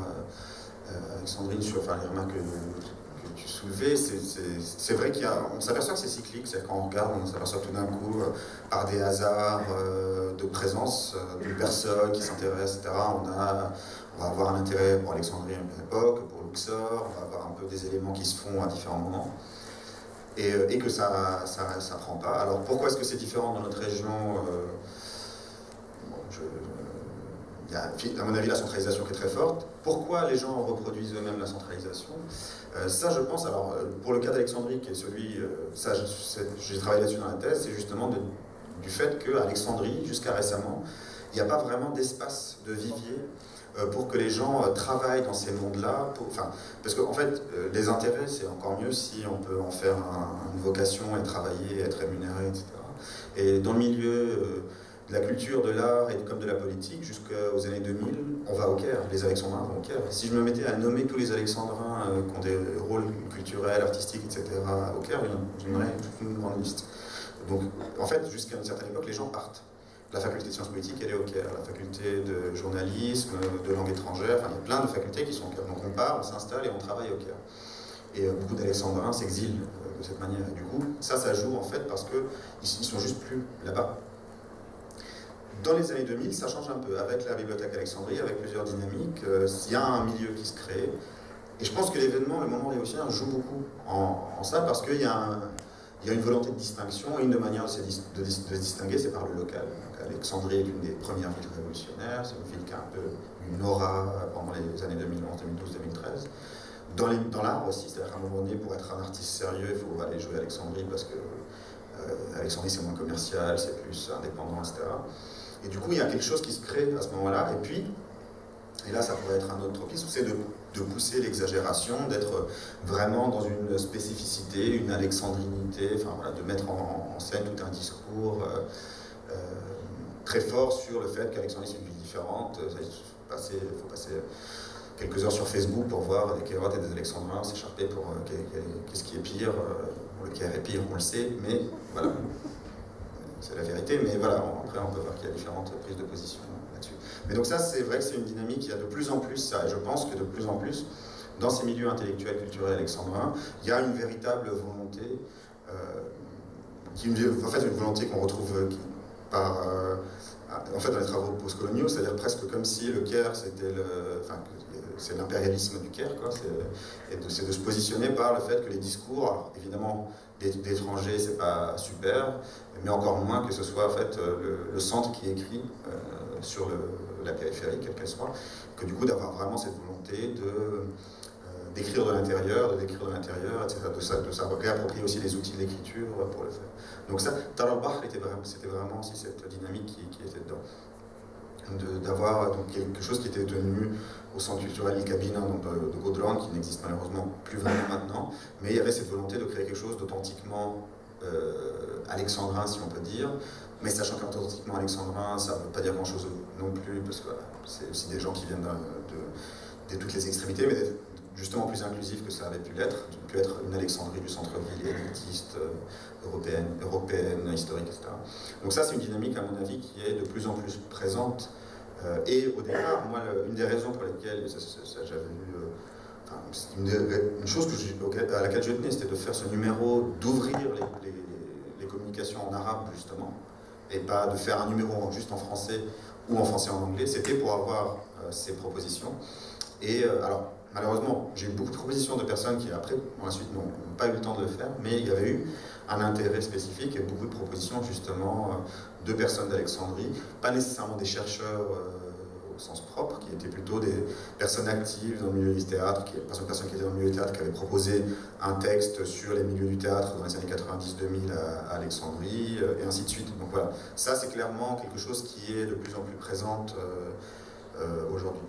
avec Sandrine sur les remarques que tu soulevais. C'est vrai qu'on s'aperçoit que c'est cyclique, c'est-à-dire quand on regarde, on s'aperçoit tout d'un coup, par des hasards de présence de personnes qui s'intéressent, etc. On va avoir un intérêt pour Alexandrie à une époque, pour Luxor, on va avoir un peu des éléments qui se font à différents moments. Et que ça prend pas. Alors pourquoi est-ce que c'est différent dans notre région il y a, à mon avis, la centralisation qui est très forte. Pourquoi les gens reproduisent eux-mêmes la centralisation? Ça, je pense, alors, pour le cas d'Alexandrie, qui est celui, j'ai travaillé là-dessus dans la thèse, c'est justement du fait qu'à Alexandrie, jusqu'à récemment, il n'y a pas vraiment d'espace de vivier pour que les gens travaillent dans ces mondes-là. Parce qu'en fait, les intérêts, c'est encore mieux si on peut en faire une vocation et travailler, être rémunéré, etc. Et dans le milieu de la culture, de l'art et comme de la politique, jusqu'aux années 2000, on va au Caire, les Alexandrins vont au Caire. Si je me mettais à nommer tous les Alexandrins qui ont des rôles culturels, artistiques, etc. au Caire, j'aimerais toute une grande liste. Donc, en fait, jusqu'à une certaine époque, les gens partent. La faculté de sciences politiques, elle est au Caire. La faculté de journalisme, de langue étrangère, il y a plein de facultés qui sont au Caire. Donc on part, on s'installe et on travaille au Caire. Et beaucoup d'Alexandrins s'exilent de cette manière. Et du coup, ça joue en fait parce qu'ils sont juste plus là-bas. Dans les années 2000, ça change un peu. Avec la bibliothèque Alexandrie, avec plusieurs dynamiques, il y a un milieu qui se crée. Et je pense que l'événement, le moment léotien, joue beaucoup en ça parce qu'il y a une volonté de distinction, et une des manières de se distinguer, c'est par le local. Donc, Alexandrie est une des premières villes révolutionnaires, c'est une ville qui a un peu une aura pendant les années 2011, 2012, 2013. Dans l'art aussi, c'est-à-dire qu'à un moment donné, pour être un artiste sérieux, il faut aller jouer à Alexandrie parce que Alexandrie c'est moins commercial, c'est plus indépendant, etc. Et du coup, il y a quelque chose qui se crée à ce moment-là, et là ça pourrait être un autre tropisme, c'est de pousser l'exagération, d'être vraiment dans une spécificité, une alexandrinité, de mettre en scène tout un discours très fort sur le fait qu'Alexandrie c'est une ville différente. Il faut passer quelques heures sur Facebook pour voir des Kairotes et des Alexandrins s'écharper pour qu'est-ce qui est pire. Le Caire est pire, on le sait, mais voilà, c'est la vérité, mais voilà, après on peut voir qu'il y a différentes prises de position là-dessus. Mais donc ça, c'est vrai que c'est une dynamique qui a de plus en plus ça, et je pense que de plus en plus, dans ces milieux intellectuels, culturels alexandrins, il y a une véritable volonté, une volonté qu'on retrouve en fait dans les travaux postcoloniaux, c'est-à-dire presque comme si le Caire c'était c'est l'impérialisme du Caire, quoi. C'est de se positionner par le fait que les discours, alors, évidemment d'étrangers c'est pas super, mais encore moins que ce soit en fait le centre qui écrit sur la périphérie, quelle qu'elle soit, que du coup d'avoir vraiment cette volonté d'écrire de l'intérieur, etc., de savoir réapproprier aussi les outils d'écriture pour le faire. Donc ça, Tarabach, c'était vraiment aussi cette dynamique qui était dedans. D'avoir quelque chose qui était tenu au centre culturel Il Cabine de Gaudran, qui n'existe malheureusement plus vraiment maintenant, mais il y avait cette volonté de créer quelque chose d'authentiquement alexandrin, si on peut dire, mais sachant qu'authentiquement alexandrin, ça ne veut pas dire grand-chose non plus, parce que c'est aussi des gens qui viennent de toutes les extrémités, mais d'être justement plus inclusif que ça avait pu l'être, qui pu être une Alexandrie du centre-ville, élitiste, européenne, historique, etc. Donc ça, c'est une dynamique, à mon avis, qui est de plus en plus présente. Et au départ, moi, une des raisons pour lesquelles j'avais eu... une chose à laquelle je tenais, c'était de faire ce numéro, d'ouvrir les communications en arabe, justement, et pas de faire un numéro juste en français ou en français en anglais. C'était pour avoir ces propositions. Et alors, malheureusement, j'ai eu beaucoup de propositions de personnes qui, après, par la suite, n'ont pas eu le temps de le faire, mais il y avait eu un intérêt spécifique et beaucoup de propositions, justement, de personnes d'Alexandrie, pas nécessairement des chercheurs au sens propre, qui étaient plutôt des personnes actives dans le milieu du théâtre, personnes qui étaient dans le milieu du théâtre, qui avaient proposé un texte sur les milieux du théâtre dans les années 90-2000 à Alexandrie, et ainsi de suite. Donc voilà, ça c'est clairement quelque chose qui est de plus en plus présente aujourd'hui.